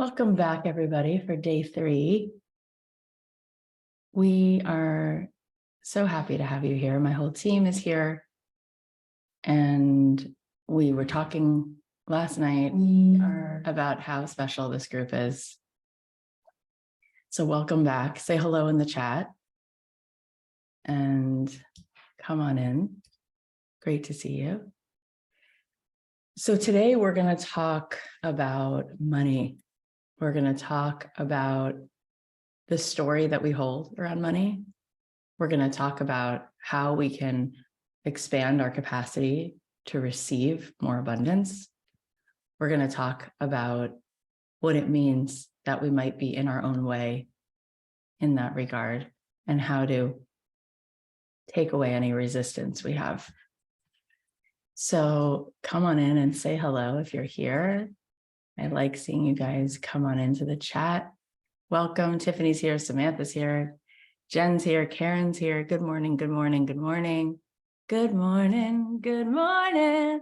Welcome back, everybody, for day 3. We are so happy to have you here. My whole team is here. And we were talking last night about how special this group is. So welcome back. Say hello in the chat. And come on in. Great to see you. So today we're going to talk about money. We're going to talk about the story that we hold around money. We're going to talk about how we can expand our capacity to receive more abundance. We're going to talk about what it means that we might be in our own way in that regard and how to take away any resistance we have. So come on in and say hello if you're here. I like seeing you guys come on into the chat. Welcome. Tiffany's here. Samantha's here. Jen's here. Karen's here. Good morning. Good morning. Good morning. Good morning. Good morning.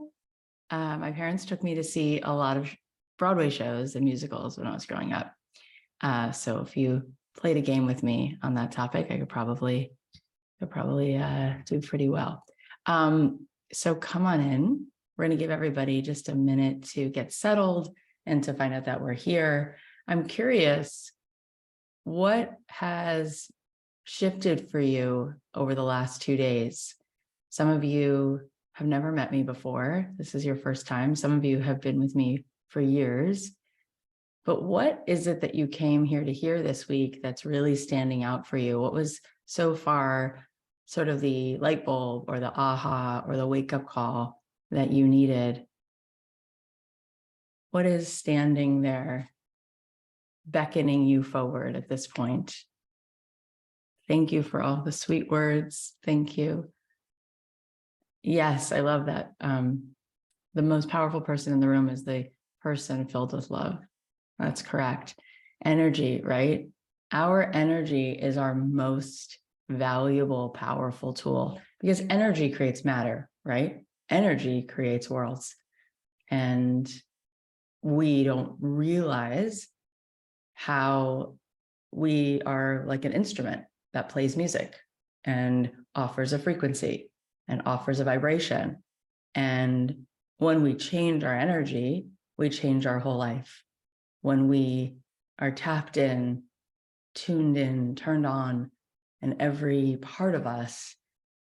My parents took me to see a lot of Broadway shows and musicals when I was growing up. So if you played a game with me on that topic, I could probably do pretty well. So come on in. We're going to give everybody just a minute to get settled and to find out that we're here. I'm curious, what has shifted for you over the last 2 days? Some of you have never met me before. This is your first time. Some of you have been with me for years. But what is it that you came here to hear this week that's really standing out for you? What was so far sort of the light bulb or the aha or the wake-up call that you needed? What is standing there, beckoning you forward at this point? Thank you for all the sweet words. Thank you. Yes, I love that. The most powerful person in the room is the person filled with love. That's correct. Energy, right? Our energy is our most valuable, powerful tool because energy creates matter, right? Energy creates worlds. And we don't realize how we are like an instrument that plays music and offers a frequency and offers a vibration. And when we change our energy, we change our whole life. When we are tapped in, tuned in, turned on, and every part of us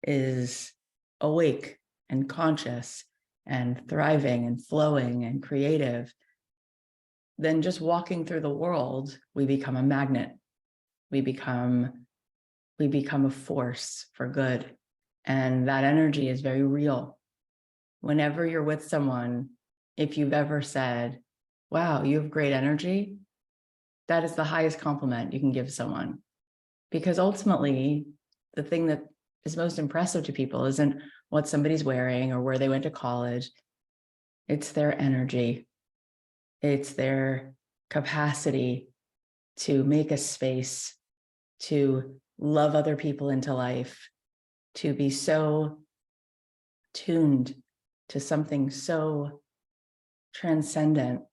is awake and conscious and thriving and flowing and creative, then just walking through the world, we become a magnet. We become a force for good. And that energy is very real. Whenever you're with someone, if you've ever said, wow, you have great energy, that is the highest compliment you can give someone. Because ultimately, the thing that is most impressive to people isn't what somebody's wearing or where they went to college. It's their energy. It's their capacity to make a space, to love other people into life, to be so tuned to something so transcendent.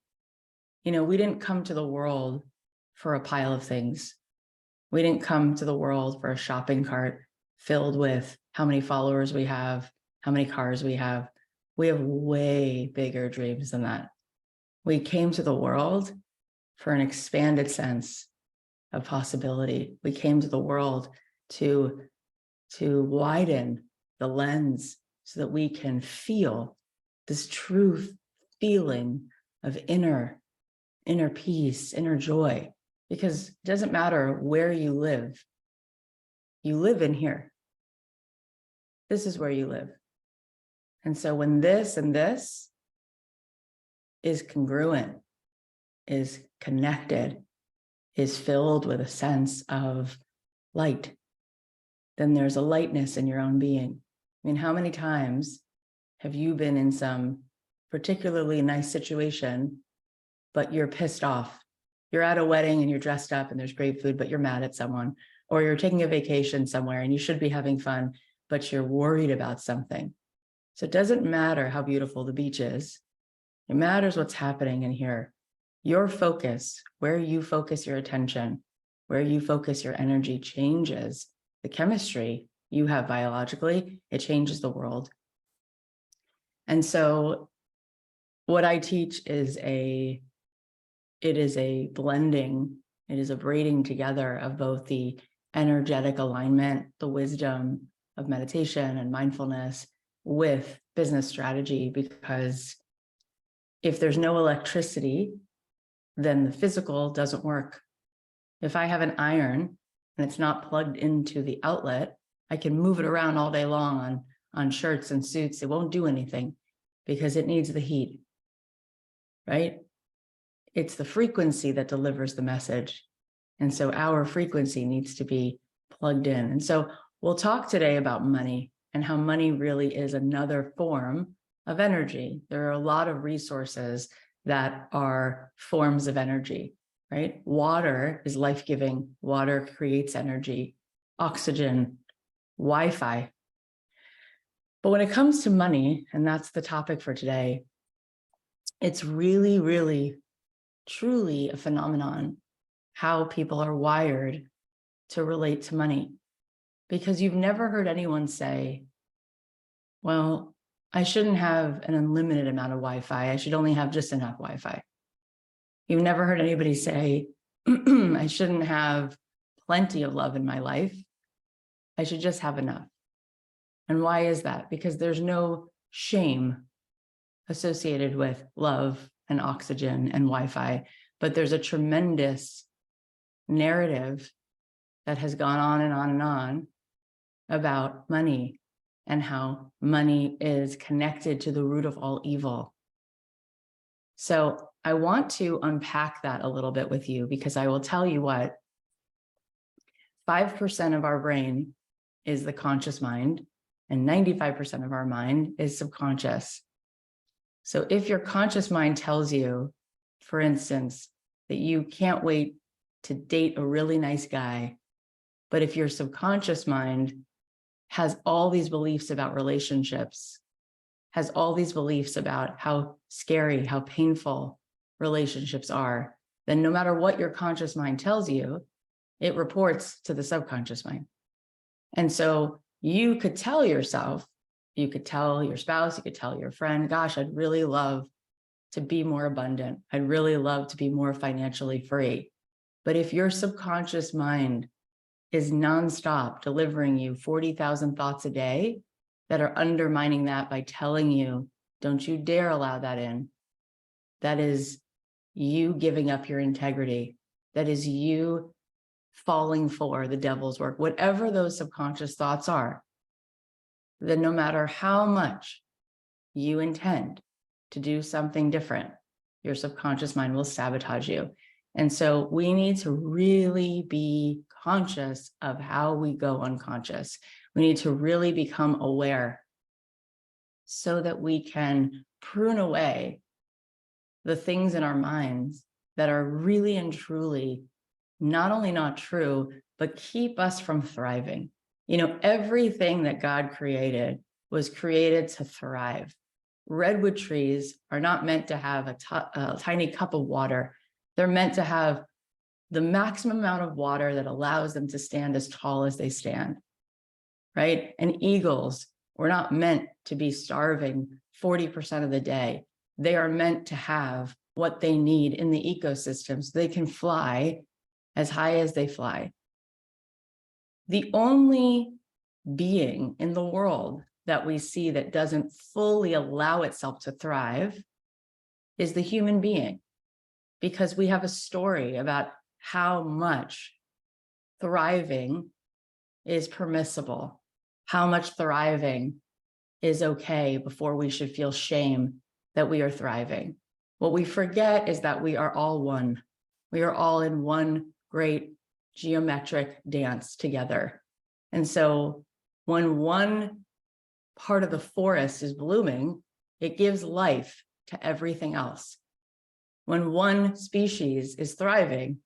You know, we didn't come to the world for a pile of things. We didn't come to the world for a shopping cart filled with how many followers we have, how many cars we have. We have way bigger dreams than that. We came to the world for an expanded sense of possibility. We came to the world to widen the lens so that we can feel this true feeling of inner peace, inner joy. Because it doesn't matter where you live in here. This is where you live. And so when this and this is congruent, is connected, is filled with a sense of light, then there's a lightness in your own being. I mean, how many times have you been in some particularly nice situation, but you're pissed off? You're at a wedding and you're dressed up and there's great food, but you're mad at someone, or you're taking a vacation somewhere and you should be having fun, but you're worried about something. So it doesn't matter how beautiful the beach is. It matters what's happening in here. Your focus, where you focus your attention, where you focus your energy changes the chemistry you have biologically, it changes the world. And so what I teach is it is a blending, it is a braiding together of both the energetic alignment, the wisdom of meditation and mindfulness with business strategy, because if there's no electricity, then the physical doesn't work. If I have an iron and it's not plugged into the outlet, I can move it around all day long on shirts and suits. It won't do anything because it needs the heat, right? It's the frequency that delivers the message. And so our frequency needs to be plugged in. And so we'll talk today about money and how money really is another form of energy. There are a lot of resources that are forms of energy, right? Water is life-giving. Water creates energy, oxygen, Wi-Fi. But when it comes to money, and that's the topic for today, it's really, really, truly a phenomenon how people are wired to relate to money. Because you've never heard anyone say, well, I shouldn't have an unlimited amount of Wi-Fi. I should only have just enough Wi-Fi. You've never heard anybody say, I shouldn't have plenty of love in my life. I should just have enough. And why is that? Because there's no shame associated with love and oxygen and Wi-Fi, but there's a tremendous narrative that has gone on and on and on about money and how money is connected to the root of all evil. So I want to unpack that a little bit with you, because I will tell you what, 5% of our brain is the conscious mind and 95% of our mind is subconscious. So if your conscious mind tells you, for instance, that you can't wait to date a really nice guy, but if your subconscious mind has all these beliefs about relationships, has all these beliefs about how scary, how painful relationships are, then no matter what your conscious mind tells you, it reports to the subconscious mind. And so you could tell yourself, you could tell your spouse, you could tell your friend, gosh, I'd really love to be more abundant. I'd really love to be more financially free. But if your subconscious mind is nonstop delivering you 40,000 thoughts a day that are undermining that by telling you, don't you dare allow that in. That is you giving up your integrity. That is you falling for the devil's work. Whatever those subconscious thoughts are, then no matter how much you intend to do something different, your subconscious mind will sabotage you. And so we need to really be conscious of how we go unconscious. We need to really become aware so that we can prune away the things in our minds that are really and truly not only not true, but keep us from thriving. You know, everything that God created was created to thrive. Redwood trees are not meant to have a tiny cup of water. They're meant to have the maximum amount of water that allows them to stand as tall as they stand, right? And eagles were not meant to be starving 40% of the day. They are meant to have what they need in the ecosystem so they can fly as high as they fly. The only being in the world that we see that doesn't fully allow itself to thrive is the human being, because we have a story about how much thriving is permissible, how much thriving is okay before we should feel shame that we are thriving. What we forget is that we are all one. We are all in one great geometric dance together. And so when one part of the forest is blooming, it gives life to everything else. When one species is thriving,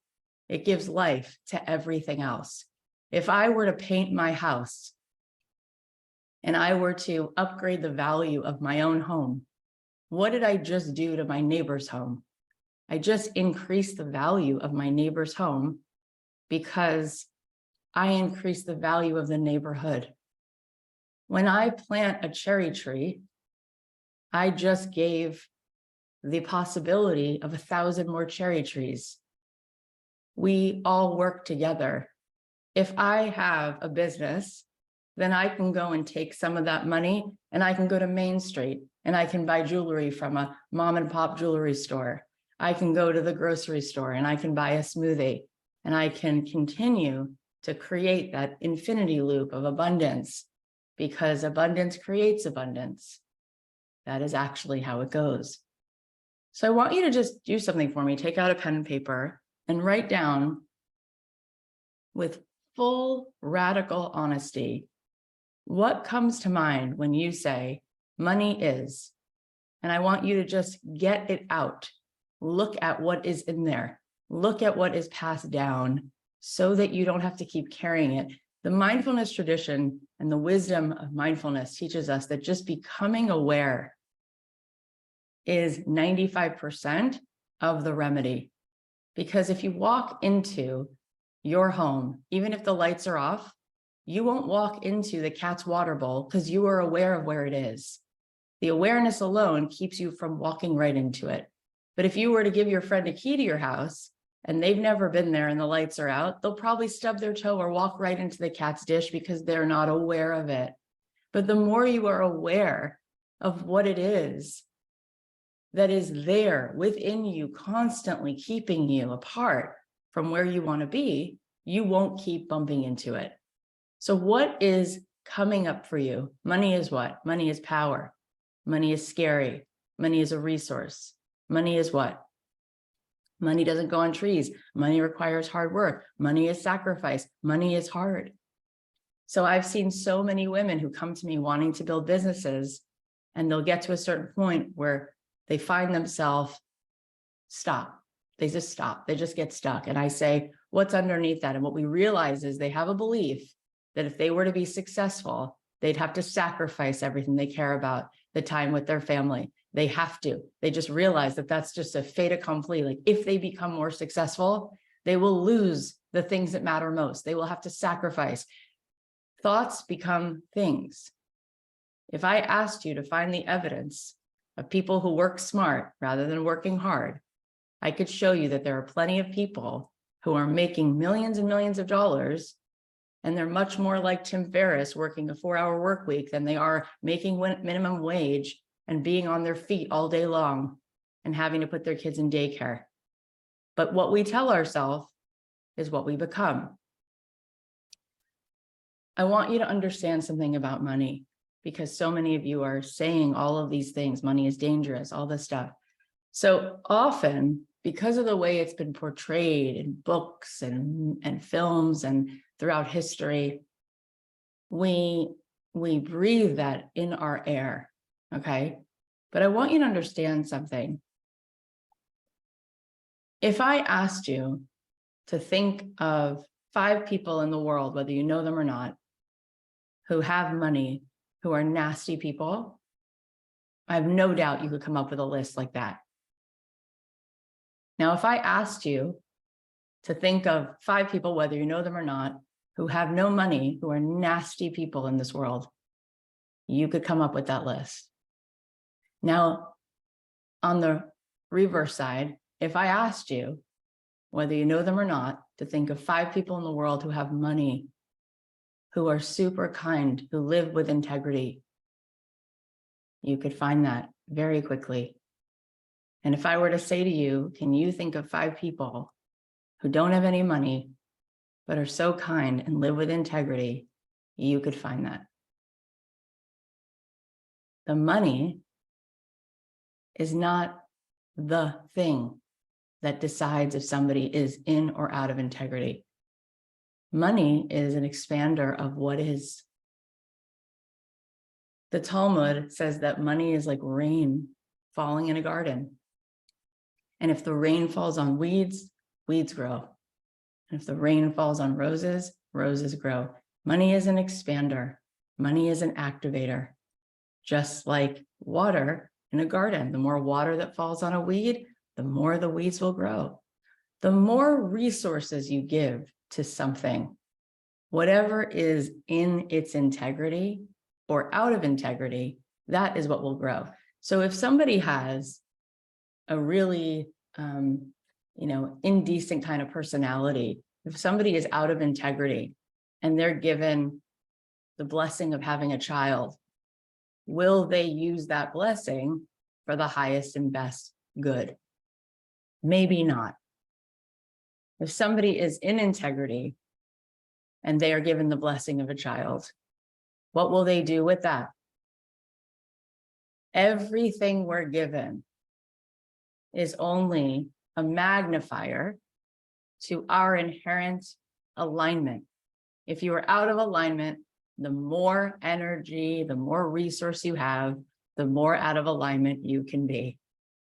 it gives life to everything else. If I were to paint my house and I were to upgrade the value of my own home, what did I just do to my neighbor's home? I just increased the value of my neighbor's home because I increased the value of the neighborhood. When I plant a cherry tree, I just gave the possibility of 1,000 more cherry trees. We all work together. If I have a business, then I can go and take some of that money and I can go to Main Street and I can buy jewelry from a mom and pop jewelry store. I can go to the grocery store and I can buy a smoothie, and I can continue to create that infinity loop of abundance, because abundance creates abundance. That is actually how it goes. So I want you to just do something for me. Take out a pen and paper and write down with full radical honesty what comes to mind when you say money is. And I want you to just get it out. Look at what is in there. Look at what is passed down so that you don't have to keep carrying it. The mindfulness tradition and the wisdom of mindfulness teaches us that just becoming aware is 95% of the remedy. Because if you walk into your home, even if the lights are off, you won't walk into the cat's water bowl because you are aware of where it is. The awareness alone keeps you from walking right into it. But if you were to give your friend a key to your house and they've never been there and the lights are out, they'll probably stub their toe or walk right into the cat's dish because they're not aware of it. But the more you are aware of what it is that is there within you, constantly keeping you apart from where you want to be, you won't keep bumping into it. So what is coming up for you? Money is what? Money is power. Money is scary. Money is a resource. Money is what? Money doesn't go on trees. Money requires hard work. Money is sacrifice. Money is hard. So I've seen so many women who come to me wanting to build businesses, and they'll get to a certain point where they find themselves stop. They just stop. They just get stuck. And I say, what's underneath that? And what we realize is they have a belief that if they were to be successful, they'd have to sacrifice everything they care about, the time with their family. They have to. They just realize that that's just a fait accompli. Like if they become more successful, they will lose the things that matter most. They will have to sacrifice. Thoughts become things. If I asked you to find the evidence of people who work smart rather than working hard, I could show you that there are plenty of people who are making millions and millions of dollars, and they're much more like Tim Ferriss working a 4-hour work week than they are making minimum wage and being on their feet all day long and having to put their kids in daycare. But what we tell ourselves is what we become. I want you to understand something about money, because so many of you are saying all of these things. Money is dangerous, all this stuff. So often, because of the way it's been portrayed in books and films and throughout history, we breathe that in our air, okay? But I want you to understand something. If I asked you to think of 5 people in the world, whether you know them or not, who have money, who are nasty people, I have no doubt you could come up with a list like that. Now, if I asked you to think of 5 people, whether you know them or not, who have no money, who are nasty people in this world, you could come up with that list. Now, on the reverse side, if I asked you, whether you know them or not, to think of 5 people in the world who have money, who are super kind, who live with integrity, you could find that very quickly. And if I were to say to you, can you think of 5 people who don't have any money, but are so kind and live with integrity, you could find that. The money is not the thing that decides if somebody is in or out of integrity. Money is an expander of what is. The Talmud says that money is like rain falling in a garden. And if the rain falls on weeds, weeds grow. And if the rain falls on roses, roses grow. Money is an expander. Money is an activator. Just like water in a garden, the more water that falls on a weed, the more the weeds will grow. The more resources you give to something, whatever is in its integrity or out of integrity, that is what will grow. So if somebody has a really, indecent kind of personality, if somebody is out of integrity and they're given the blessing of having a child, will they use that blessing for the highest and best good? Maybe not. If somebody is in integrity and they are given the blessing of a child, what will they do with that? Everything we're given is only a magnifier to our inherent alignment. If you are out of alignment, the more energy, the more resource you have, the more out of alignment you can be.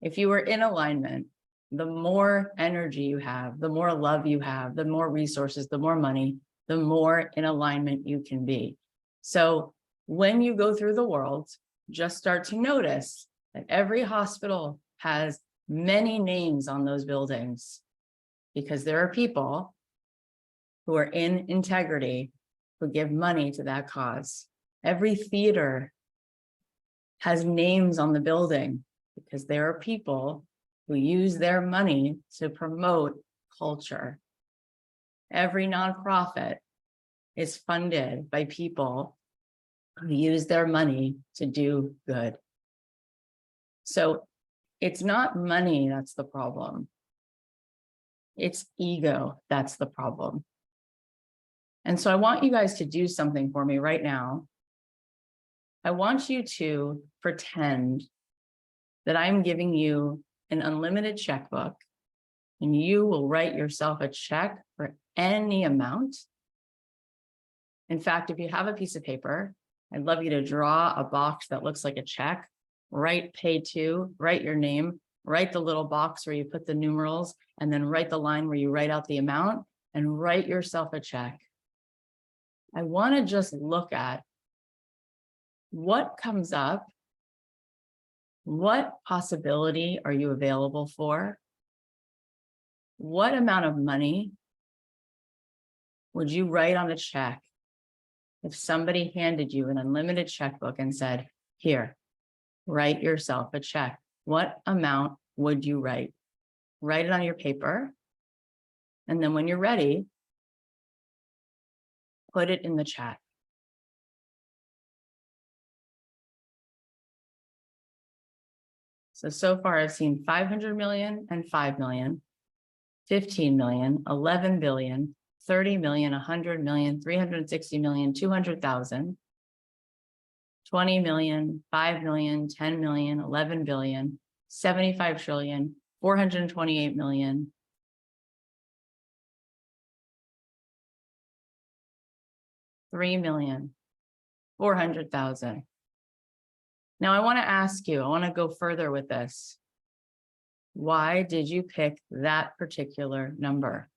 If you are in alignment, the more energy you have, the more love you have, the more resources, the more money, the more in alignment you can be. So when you go through the world, just start to notice that every hospital has many names on those buildings because there are people who are in integrity who give money to that cause. Every theater has names on the building because there are people who use their money to promote culture. Every nonprofit is funded by people who use their money to do good. So it's not money that's the problem. It's ego that's the problem. And so I want you guys to do something for me right now. I want you to pretend that I'm giving you an unlimited checkbook and you will write yourself a check for any amount. In fact, if you have a piece of paper, I'd love you to draw a box that looks like a check, write pay to, write your name, write the little box where you put the numerals, and then write the line where you write out the amount and write yourself a check. I want to just look at what comes up. What possibility are you available for? What amount of money would you write on a check if somebody handed you an unlimited checkbook and said, here, write yourself a check? What amount would you write? Write it on your paper. And then when you're ready, put it in the chat. So far I've seen 500 million and 5 million, 15 million, 11 billion, 30 million, 100 million, 360 million, 200,000, 20 million, 5 million, 10 million, 11 billion, 75 trillion, 428 million, 3 million, 400,000. Now I want to ask you, I want to go further with this. Why did you pick that particular number?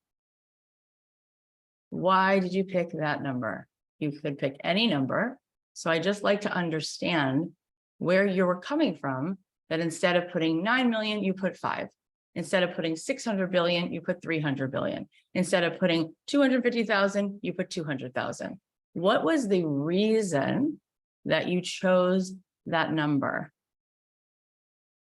Why did you pick that number? You could pick any number. So I just like to understand where you were coming from, that instead of putting 9 million, you put 5. Instead of putting 600 billion, you put 300 billion. Instead of putting 250,000, you put 200,000. What was the reason that you chose that number?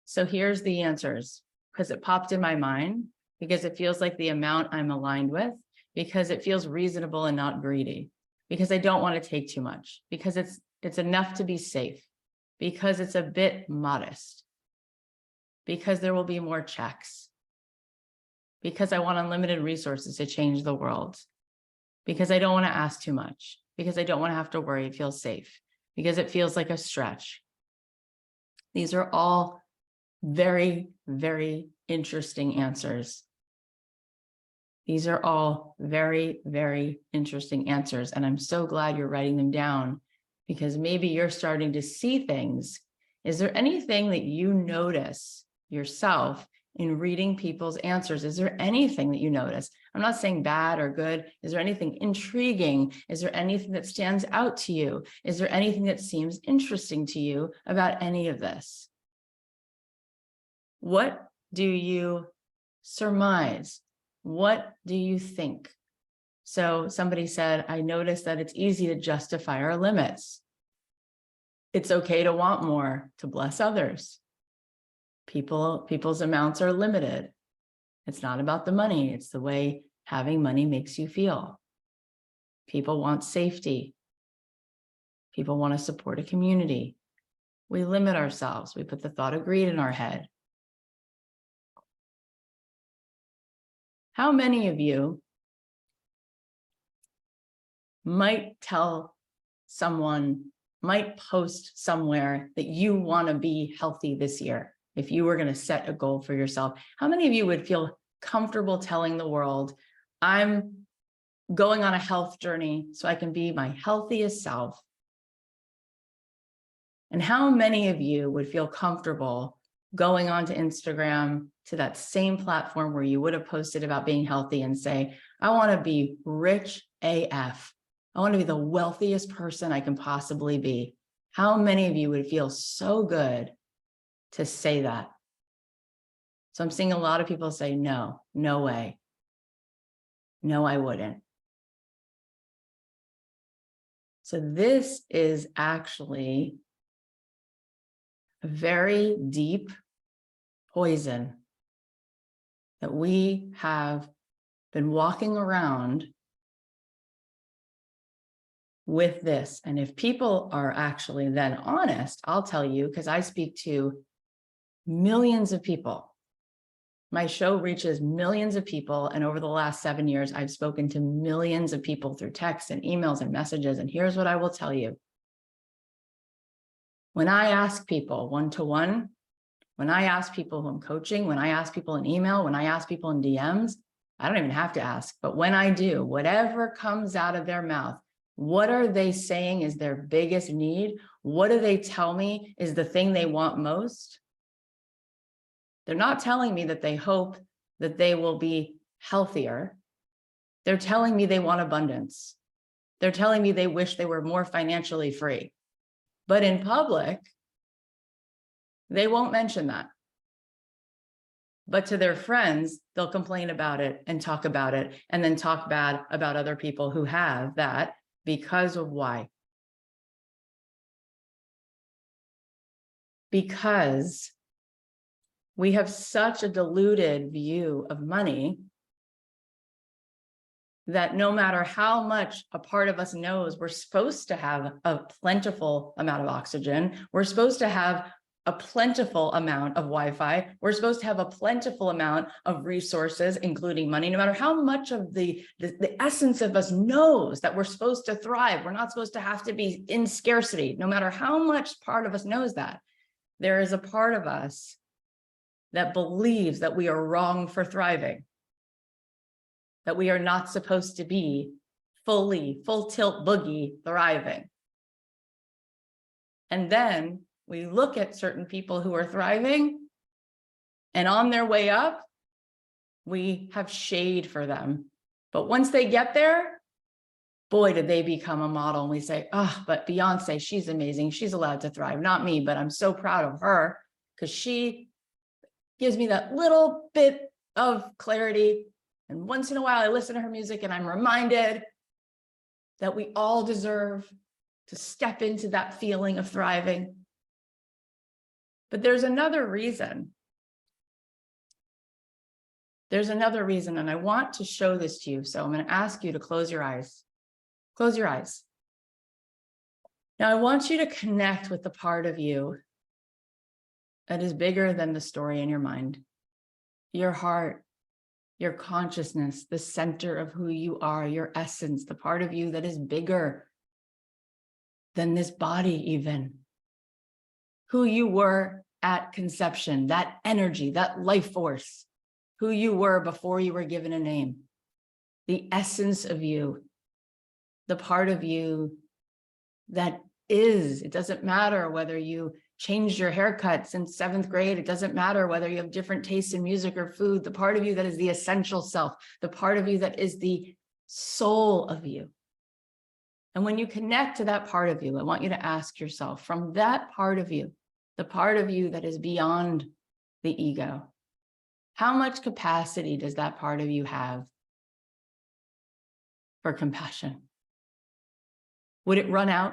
So here's the answers, because it popped in my mind, because it feels like the amount I'm aligned with, because it feels reasonable and not greedy, because I don't want to take too much, because it's enough to be safe, because it's a bit modest, because there will be more checks, because I want unlimited resources to change the world, because I don't want to ask too much, because I don't want to have to worry, it feels safe, because it feels like a stretch. These are all very, very interesting answers. These are all very, very interesting answers. And I'm so glad you're writing them down, because maybe you're starting to see things. Is there anything that you notice yourself in reading people's answers? Is there anything that you notice? I'm not saying bad or good. Is there anything intriguing? Is there anything that stands out to you? Is there anything that seems interesting to you about any of this? What do you surmise? What do you think? So somebody said, I noticed that it's easy to justify our limits. It's okay to want more, to bless others. People's amounts are limited. It's not about the money. It's the way having money makes you feel. People want safety. People want to support a community. We limit ourselves. We put the thought of greed in our head. How many of you might tell someone, might post somewhere that you want to be healthy this year? If you were going to set a goal for yourself, how many of you would feel comfortable telling the world, I'm going on a health journey so I can be my healthiest self? And how many of you would feel comfortable going onto Instagram, to that same platform where you would have posted about being healthy, and say, I want to be rich AF. I want to be the wealthiest person I can possibly be. How many of you would feel so good to say that? So I'm seeing a lot of people say, no, no way. No, I wouldn't. So this is actually a very deep poison that we have been walking around with this. And if people are actually then honest, I'll tell you, because I speak to millions of people. My show reaches millions of people. And over the last 7 years, I've spoken to millions of people through text and emails and messages. And here's what I will tell you. When I ask people one-to-one, when I ask people who I'm coaching, when I ask people in email, when I ask people in DMs, I don't even have to ask, but when I do, whatever comes out of their mouth, what are they saying is their biggest need? What do they tell me is the thing they want most? They're not telling me that they hope that they will be healthier. They're telling me they want abundance. They're telling me they wish they were more financially free. But in public, they won't mention that. But to their friends, they'll complain about it and talk about it, and then talk bad about other people who have that because of why? Because we have such a diluted view of money that no matter how much a part of us knows we're supposed to have a plentiful amount of oxygen, we're supposed to have a plentiful amount of Wi-Fi, we're supposed to have a plentiful amount of resources, including money, no matter how much of the essence of us knows that we're supposed to thrive, we're not supposed to have to be in scarcity, no matter how much part of us knows that, there is a part of us that believes that we are wrong for thriving, that we are not supposed to be full tilt boogie thriving. And then we look at certain people who are thriving, and on their way up, we have shade for them. But once they get there, boy, did they become a model. And we say, oh, but Beyonce, she's amazing. She's allowed to thrive. Not me, but I'm so proud of her because she gives me that little bit of clarity. And once in a while, I listen to her music and I'm reminded that we all deserve to step into that feeling of thriving. But there's another reason. There's another reason, and I want to show this to you. So I'm going to ask you to close your eyes. Close your eyes. Now, I want you to connect with the part of you that is bigger than the story in your mind. Your heart, your consciousness, the center of who you are, your essence, the part of you that is bigger than this body even. Who you were at conception, that energy, that life force, who you were before you were given a name, the essence of you, the part of you that is. It doesn't matter whether you changed your haircut since 7th grade. It doesn't matter whether you have different tastes in music or food, the part of you that is the essential self, the part of you that is the soul of you. And when you connect to that part of you, I want you to ask yourself, from that part of you, the part of you that is beyond the ego, How much capacity does that part of you have for compassion? Would it run out?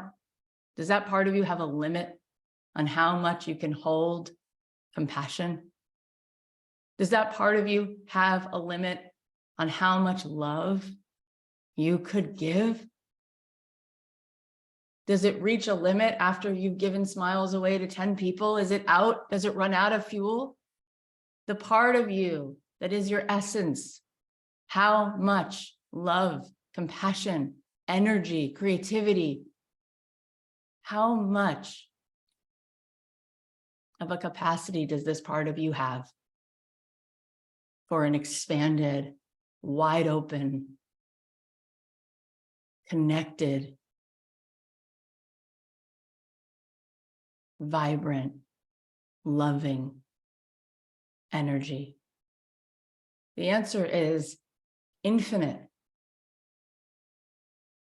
Does that part of you have a limit on how much you can hold compassion? Does that part of you have a limit on how much love you could give? Does it reach a limit after you've given smiles away to 10 people? Is it out? Does it run out of fuel? The part of you that is your essence, how much love, compassion, energy, creativity, how much of a capacity does this part of you have for an expanded, wide open, connected, vibrant, loving energy? The answer is infinite.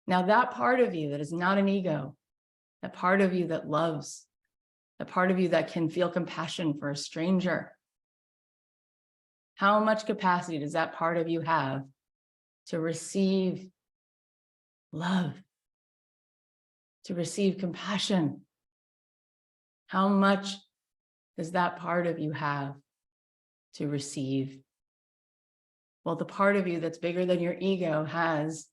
Now, that part of you that is not an ego, that part of you that loves, the part of you that can feel compassion for a stranger, how much capacity does that part of you have to receive love, to receive compassion? How much does that part of you have to receive? Well, the part of you that's bigger than your ego has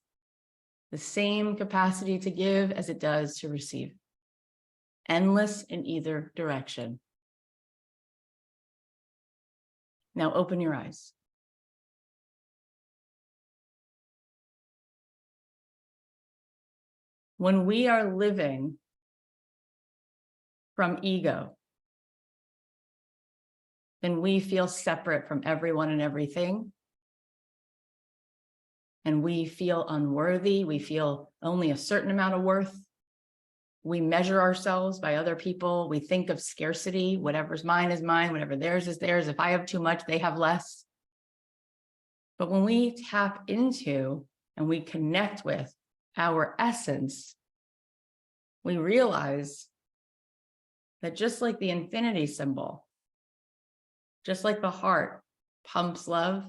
the same capacity to give as it does to receive. Endless in either direction. Now open your eyes. When we are living from ego, then we feel separate from everyone and everything. And we feel unworthy. We feel only a certain amount of worth. We measure ourselves by other people. We think of scarcity. Whatever's mine is mine. Whatever theirs is theirs. If I have too much, they have less. But when we tap into and we connect with our essence, we realize that just like the infinity symbol, just like the heart pumps love,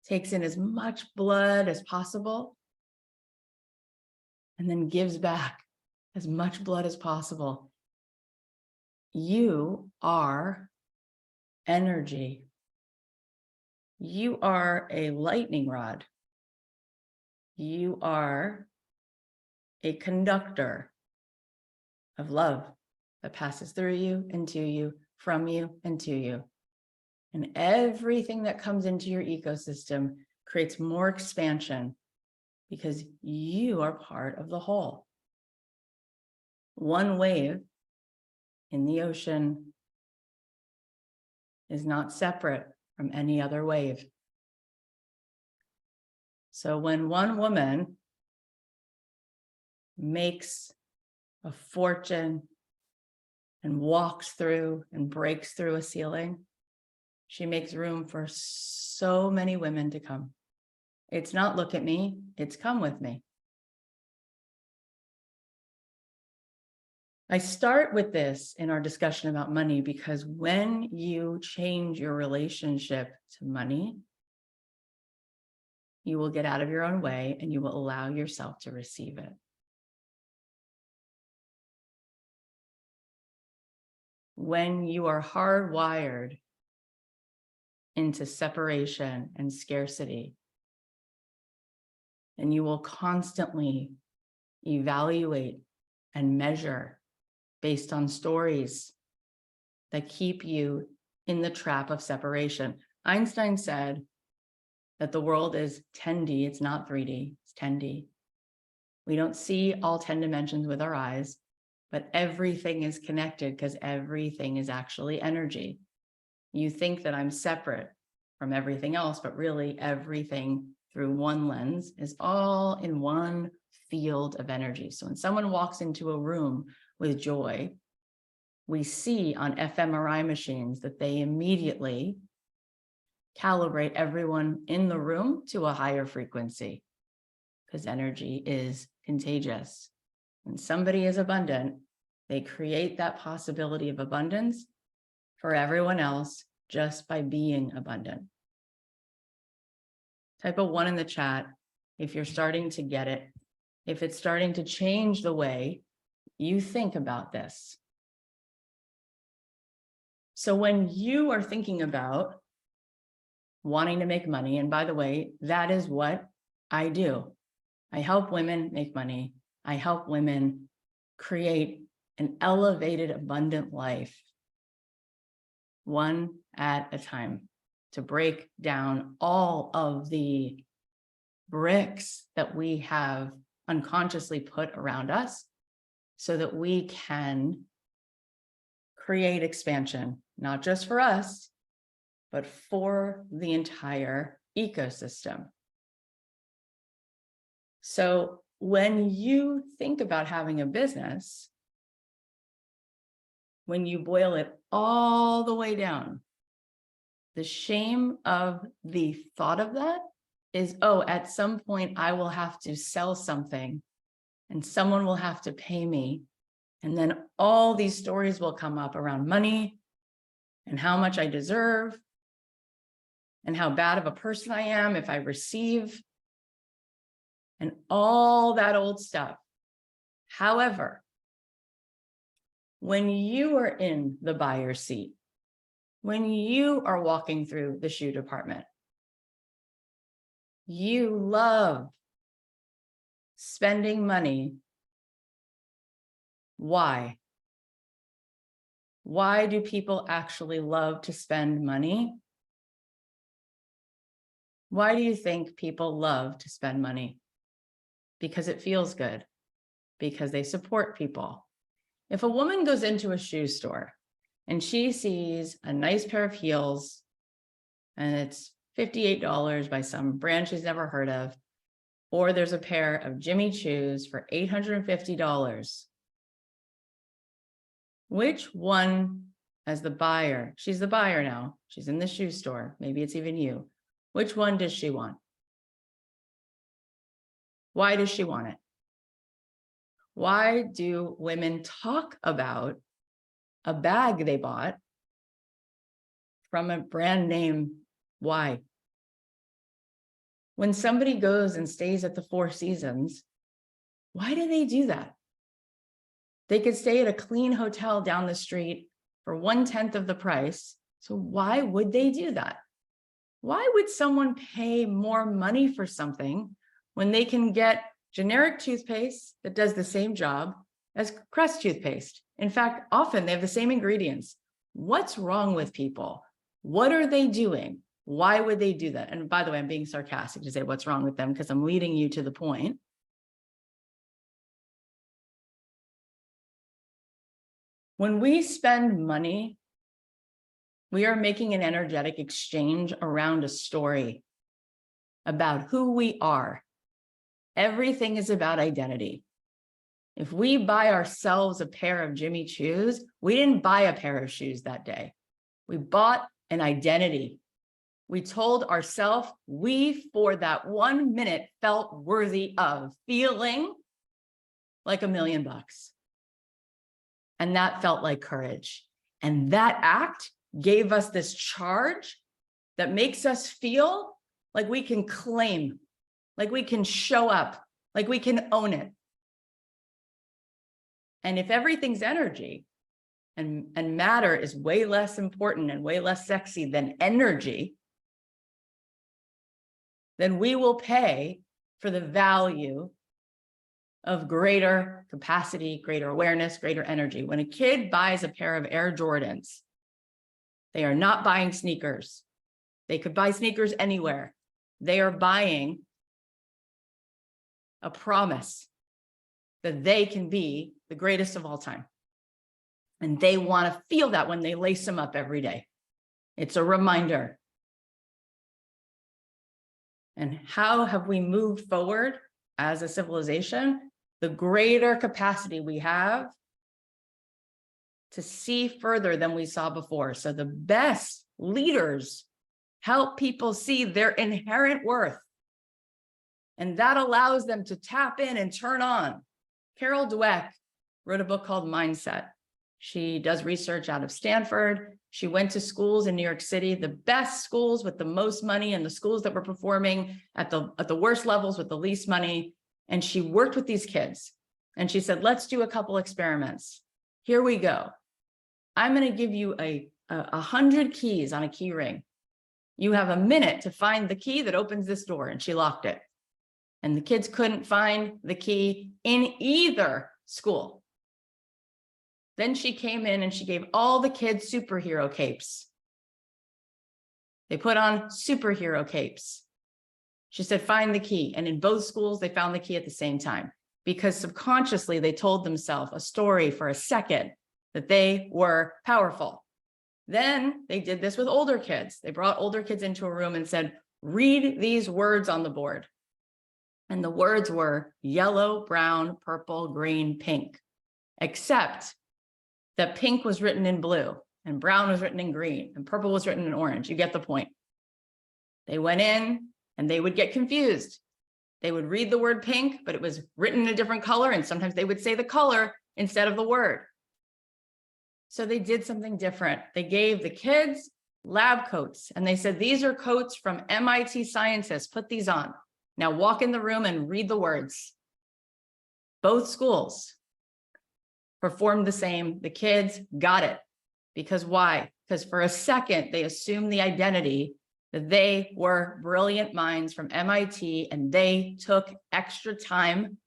takes in as much blood as possible, and then gives back as much blood as possible. You are energy. You are a lightning rod. You are a conductor of love that passes through you, into you, from you, and to you. And everything that comes into your ecosystem creates more expansion because you are part of the whole. One wave in the ocean is not separate from any other wave. So when one woman makes a fortune and walks through and breaks through a ceiling, she makes room for so many women to come. It's not look at me, it's come with me. I start with this in our discussion about money because when you change your relationship to money, you will get out of your own way and you will allow yourself to receive it. When you are hardwired into separation and scarcity, and you will constantly evaluate and measure based on stories that keep you in the trap of separation. Einstein said that the world is 10D, it's not 3D, it's 10D. We don't see all 10 dimensions with our eyes, but everything is connected because everything is actually energy. You think that I'm separate from everything else, but really everything through one lens is all in one field of energy. So when someone walks into a room with joy, we see on fMRI machines that they immediately calibrate everyone in the room to a higher frequency because energy is contagious. When somebody is abundant, they create that possibility of abundance for everyone else just by being abundant. Type a 1 in the chat if you're starting to get it, if it's starting to change the way you think about this. So when you are thinking about wanting to make money, and by the way, that is what I do. I help women make money. I help women create an elevated, abundant life, one at a time, to break down all of the bricks that we have unconsciously put around us so that we can create expansion, not just for us, but for the entire ecosystem. So when you think about having a business, when you boil it all the way down, the shame of the thought of that is, oh, at some point I will have to sell something and someone will have to pay me. And then all these stories will come up around money and how much I deserve and how bad of a person I am if I receive, and all that old stuff. However, when you are in the buyer's seat, when you are walking through the shoe department, you love spending money. Why? Why do people actually love to spend money? Why do you think people love to spend money? Because it feels good, because they support people. If a woman goes into a shoe store and she sees a nice pair of heels and it's $58 by some brand she's never heard of, or there's a pair of Jimmy Choos for $850, which one, as the buyer, she's the buyer now, she's in the shoe store, maybe it's even you, which one does she want? Why does she want it? Why do women talk about a bag they bought from a brand name? Why? When somebody goes and stays at the Four Seasons, why do they do that? They could stay at a clean hotel down the street for 1/10 of the price. So why would they do that? Why would someone pay more money for something when they can get generic toothpaste that does the same job as Crest toothpaste? In fact, often they have the same ingredients. What's wrong with people? What are they doing? Why would they do that? And by the way, I'm being sarcastic to say what's wrong with them because I'm leading you to the point. When we spend money, we are making an energetic exchange around a story about who we are. Everything is about identity. If we buy ourselves a pair of Jimmy Choos, we didn't buy a pair of shoes that day. We bought an identity. We told ourselves we, for that 1 minute, felt worthy of feeling like $1 million. And that felt like courage. And that act gave us this charge that makes us feel like we can claim, like we can show up, like we can own it. And if everything's energy and matter is way less important and way less sexy than energy, then we will pay for the value of greater capacity, greater awareness, greater energy. When a kid buys a pair of Air Jordans, they are not buying sneakers. They could buy sneakers anywhere. They are buying a promise that they can be the greatest of all time. And they want to feel that when they lace them up every day. It's a reminder. And how have we moved forward as a civilization? The greater capacity we have to see further than we saw before. So the best leaders help people see their inherent worth. And that allows them to tap in and turn on. Carol Dweck wrote a book called Mindset. She does research out of Stanford. She went to schools in New York City, the best schools with the most money and the schools that were performing at the worst levels with the least money. And she worked with these kids. And she said, let's do a couple experiments. Here we go. I'm going to give you 100 keys on a key ring. You have a minute to find the key that opens this door. And she locked it. And the kids couldn't find the key in either school. Then she came in and she gave all the kids superhero capes. They put on superhero capes. She said, find the key. And in both schools, they found the key at the same time, because subconsciously they told themselves a story for a second that they were powerful. Then they did this with older kids. They brought older kids into a room and said, read these words on the board. And the words were yellow, brown, purple, green, pink, except that pink was written in blue and brown was written in green and purple was written in orange. You get the point. They went in and they would get confused. They would read the word pink, but it was written in a different color. And sometimes they would say the color instead of the word. So they did something different. They gave the kids lab coats and they said, these are coats from MIT scientists. Put these on. Now walk in the room and read the words. Both schools performed the same. The kids got it. Because why? Because for a second, they assumed the identity that they were brilliant minds from MIT and they took extra time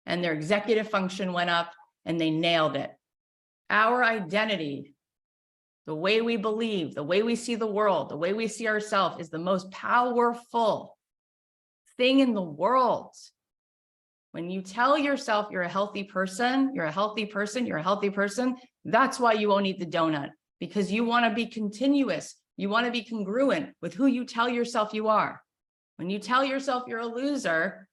and their executive function went up and they nailed it. Our identity, the way we believe, the way we see the world, the way we see ourselves is the most powerful thing in the world. When you tell yourself you're a healthy person, you're a healthy person, you're a healthy person, that's why you won't eat the donut, because you want to be continuous. You want to be congruent with who you tell yourself you are. When you tell yourself you're a loser,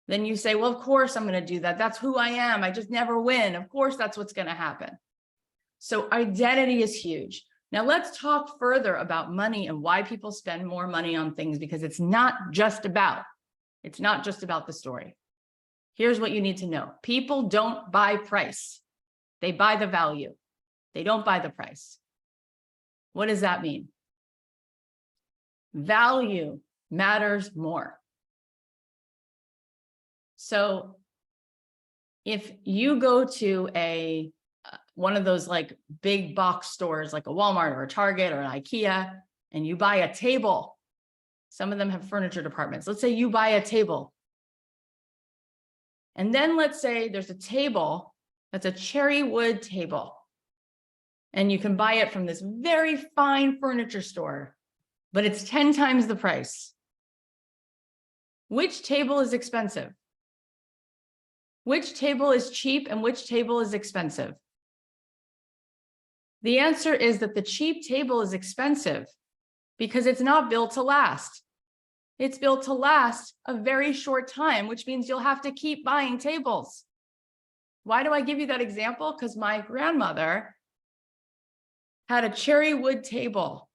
then you say, well, of course I'm going to do that. That's who I am. I just never win. Of course, that's what's going to happen. So identity is huge. Now let's talk further about money and why people spend more money on things, because it's not just about the story. Here's what you need to know. People don't buy price. They buy the value. They don't buy the price. What does that mean? Value matters more. So if you go to one of those like big box stores, like a Walmart or a Target or an IKEA, and you buy a table, some of them have furniture departments. Let's say you buy a table. And then let's say there's a table that's a cherry wood table. And you can buy it from this very fine furniture store, but it's 10 times the price. Which table is expensive? Which table is cheap and which table is expensive? The answer is that the cheap table is expensive because it's not built to last. It's built to last a very short time, which means you'll have to keep buying tables. Why do I give you that example? Because my grandmother had a cherry wood table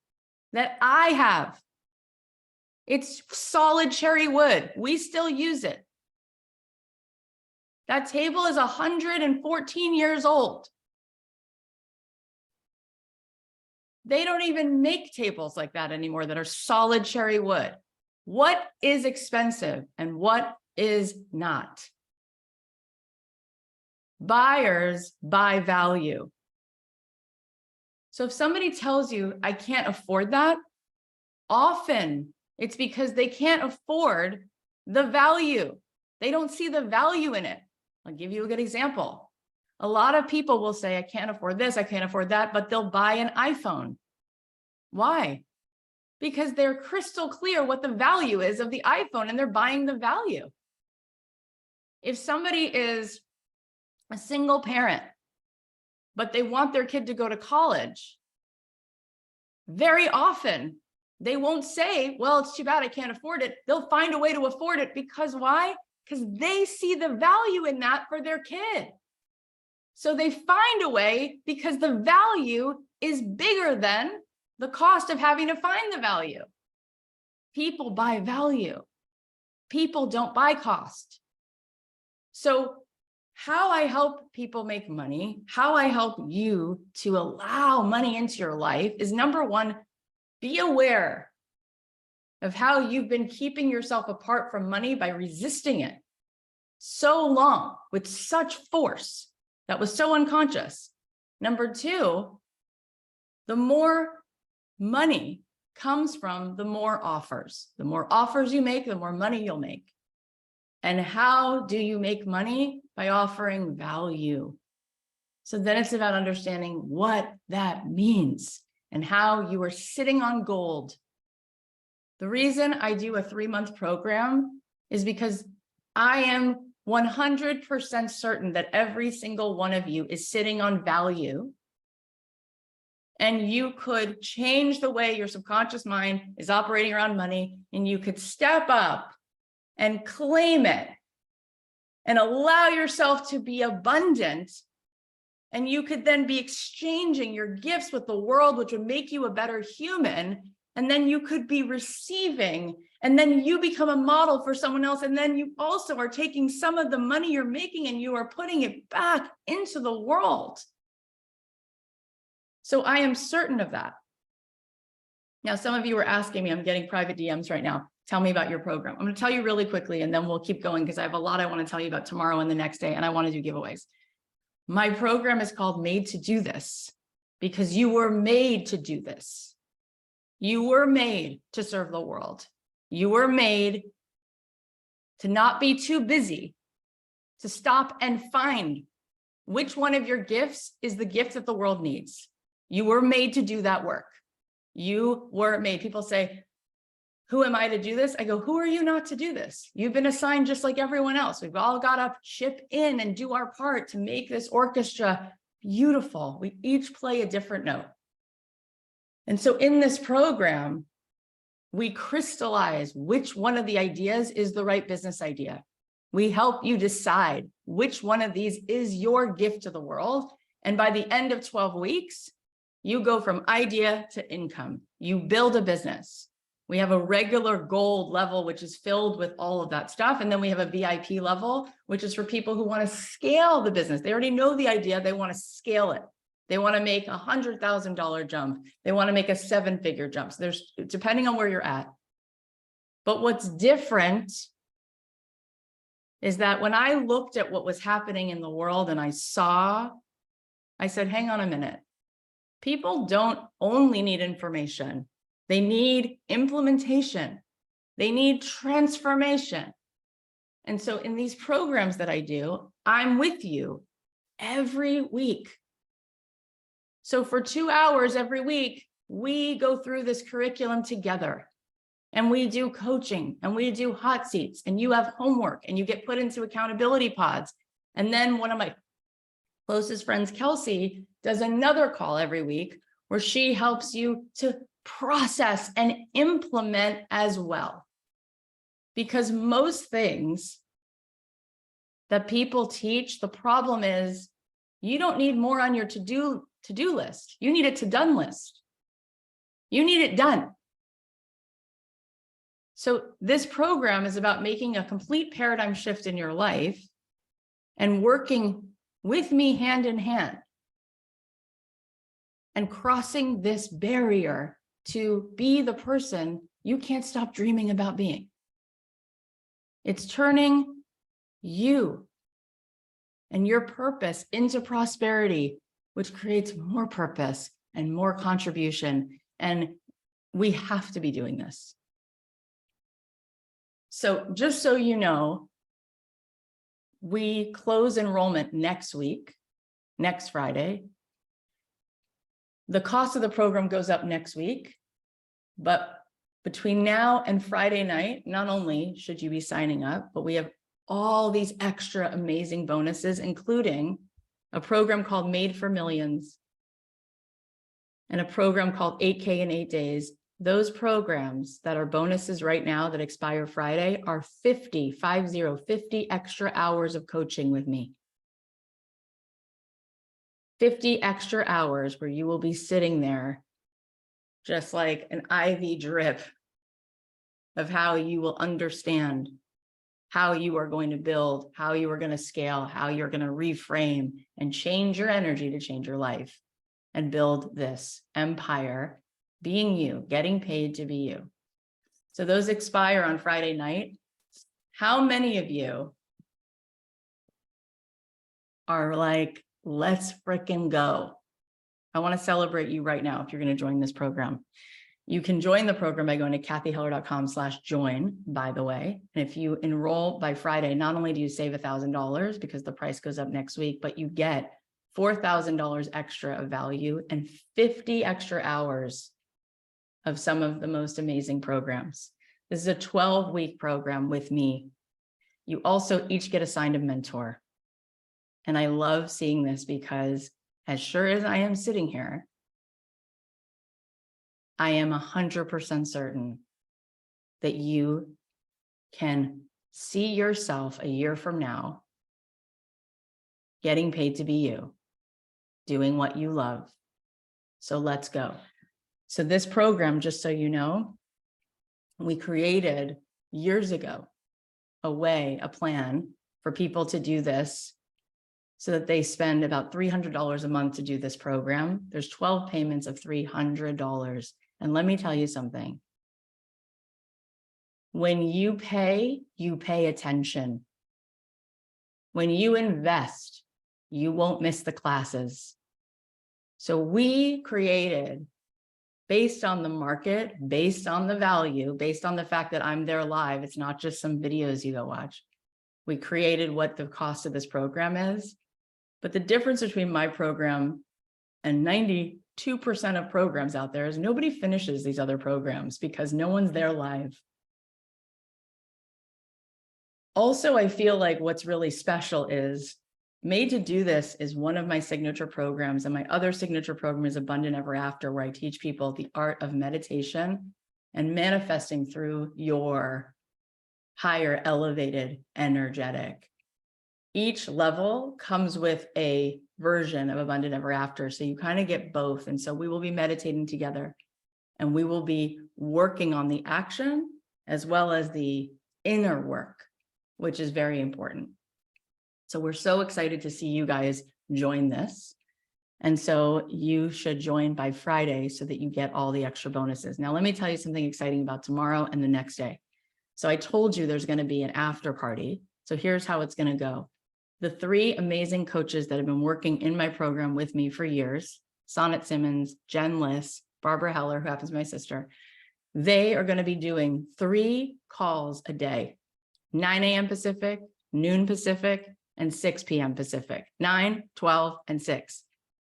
that I have. It's solid cherry wood. We still use it. That table is 114 years old. They don't even make tables like that anymore that are solid cherry wood. What is expensive and what is not? Buyers buy value. So if somebody tells you, I can't afford that, often it's because they can't afford the value. They don't see the value in it. I'll give you a good example. A lot of people will say, I can't afford this, I can't afford that, but they'll buy an iPhone. Why? Because they're crystal clear what the value is of the iPhone and they're buying the value. If somebody is a single parent, but they want their kid to go to college, very often they won't say, well, it's too bad I can't afford it. They'll find a way to afford it because why? Because they see the value in that for their kid. So they find a way because the value is bigger than the cost of having to find the value. People buy value. People don't buy cost. So how I help people make money, how I help you to allow money into your life is, number one, be aware of how you've been keeping yourself apart from money by resisting it so long with such force that was so unconscious. Number two, the more money comes from the more offers. The more offers you make, the more money you'll make. And how do you make money? By offering value. So then it's about understanding what that means and how you are sitting on gold. The reason I do a 3-month program is because I am 100% certain that every single one of you is sitting on value. And you could change the way your subconscious mind is operating around money, and you could step up and claim it and allow yourself to be abundant. And you could then be exchanging your gifts with the world, which would make you a better human. And then you could be receiving, and then you become a model for someone else. And then you also are taking some of the money you're making and you are putting it back into the world. So I am certain of that. Now, some of you are asking me, I'm getting private DMs right now. Tell me about your program. I'm going to tell you really quickly, and then we'll keep going because I have a lot I want to tell you about tomorrow and the next day, and I want to do giveaways. My program is called Made to Do This because you were made to do this. You were made to serve the world. You were made to not be too busy, to stop and find which one of your gifts is the gift that the world needs. You were made to do that work. You were made. People say, who am I to do this? I go, who are you not to do this? You've been assigned just like everyone else. We've all got to chip in and do our part to make this orchestra beautiful. We each play a different note. And so in this program, we crystallize which one of the ideas is the right business idea. We help you decide which one of these is your gift to the world. And by the end of 12 weeks, you go from idea to income. You build a business. We have a regular gold level, which is filled with all of that stuff. And then we have a VIP level, which is for people who want to scale the business. They already know the idea. They want to scale it. They want to make $100,000 jump. They want to make a 7-figure jump. So there's, depending on where you're at. But what's different is that when I looked at what was happening in the world and I said, hang on a minute. People don't only need information. They need implementation. They need transformation. And so in these programs that I do, I'm with you every week. So for 2 hours every week, we go through this curriculum together, and we do coaching, and we do hot seats, and you have homework, and you get put into accountability pods. And then one of my closest friends, Kelsey, does another call every week where she helps you to process and implement as well. Because most things that people teach, the problem is you don't need more on your to-do list. You need a to-done list. You need it done. So this program is about making a complete paradigm shift in your life and working with me hand in hand and crossing this barrier to be the person you can't stop dreaming about being. It's turning you and your purpose into prosperity, which creates more purpose and more contribution. And we have to be doing this. So just so you know, we close enrollment next week, next Friday. The cost of the program goes up next week, but between now and Friday night, not only should you be signing up, but we have all these extra amazing bonuses, including a program called Made for Millions and a program called 8K in 8 days. Those programs that are bonuses right now that expire Friday are 50 extra hours of coaching with me. 50 extra hours where you will be sitting there just like an IV drip of how you will understand how you are going to build, how you are going to scale, how you're going to reframe and change your energy to change your life and build this empire, being you, getting paid to be you. So those expire on Friday night. How many of you are like, let's frickin' go? I want to celebrate you right now if you're going to join this program. You can join the program by going to cathyheller.com/join, by the way. And if you enroll by Friday, not only do you save $1,000 because the price goes up next week, but you get $4,000 extra of value and 50 extra hours of some of the most amazing programs. This is a 12-week program with me. You also each get assigned a mentor. And I love seeing this because as sure as I am sitting here, I am 100% certain that you can see yourself a year from now getting paid to be you, doing what you love. So let's go. So this program, just so you know, we created years ago a plan for people to do this so that they spend about $300 a month to do this program. There's 12 payments of $300. And let me tell you something. When you pay attention. When you invest, you won't miss the classes. So we created, based on the market, based on the value, based on the fact that I'm there live, it's not just some videos you go watch. We created what the cost of this program is. But the difference between my program and 92% of programs out there is nobody finishes these other programs because no one's there live. Also, I feel like what's really special is Made to Do This is one of my signature programs, and my other signature program is Abundant Ever After, where I teach people the art of meditation and manifesting through your higher, elevated, energetic. Each level comes with a version of Abundant Ever After, so you kind of get both. And so we will be meditating together, and we will be working on the action as well as the inner work, which is very important. So we're so excited to see you guys join this. And so you should join by Friday so that you get all the extra bonuses. Now, let me tell you something exciting about tomorrow and the next day. So I told you there's going to be an after party. So here's how it's going to go. The 3 amazing coaches that have been working in my program with me for years, Sonnet Simmons, Jen Liss, Barbara Heller, who happens to be my sister, they are going to be doing 3 calls a day, 9 a.m. Pacific, noon Pacific, and 6 p.m. Pacific, 9, 12, and 6.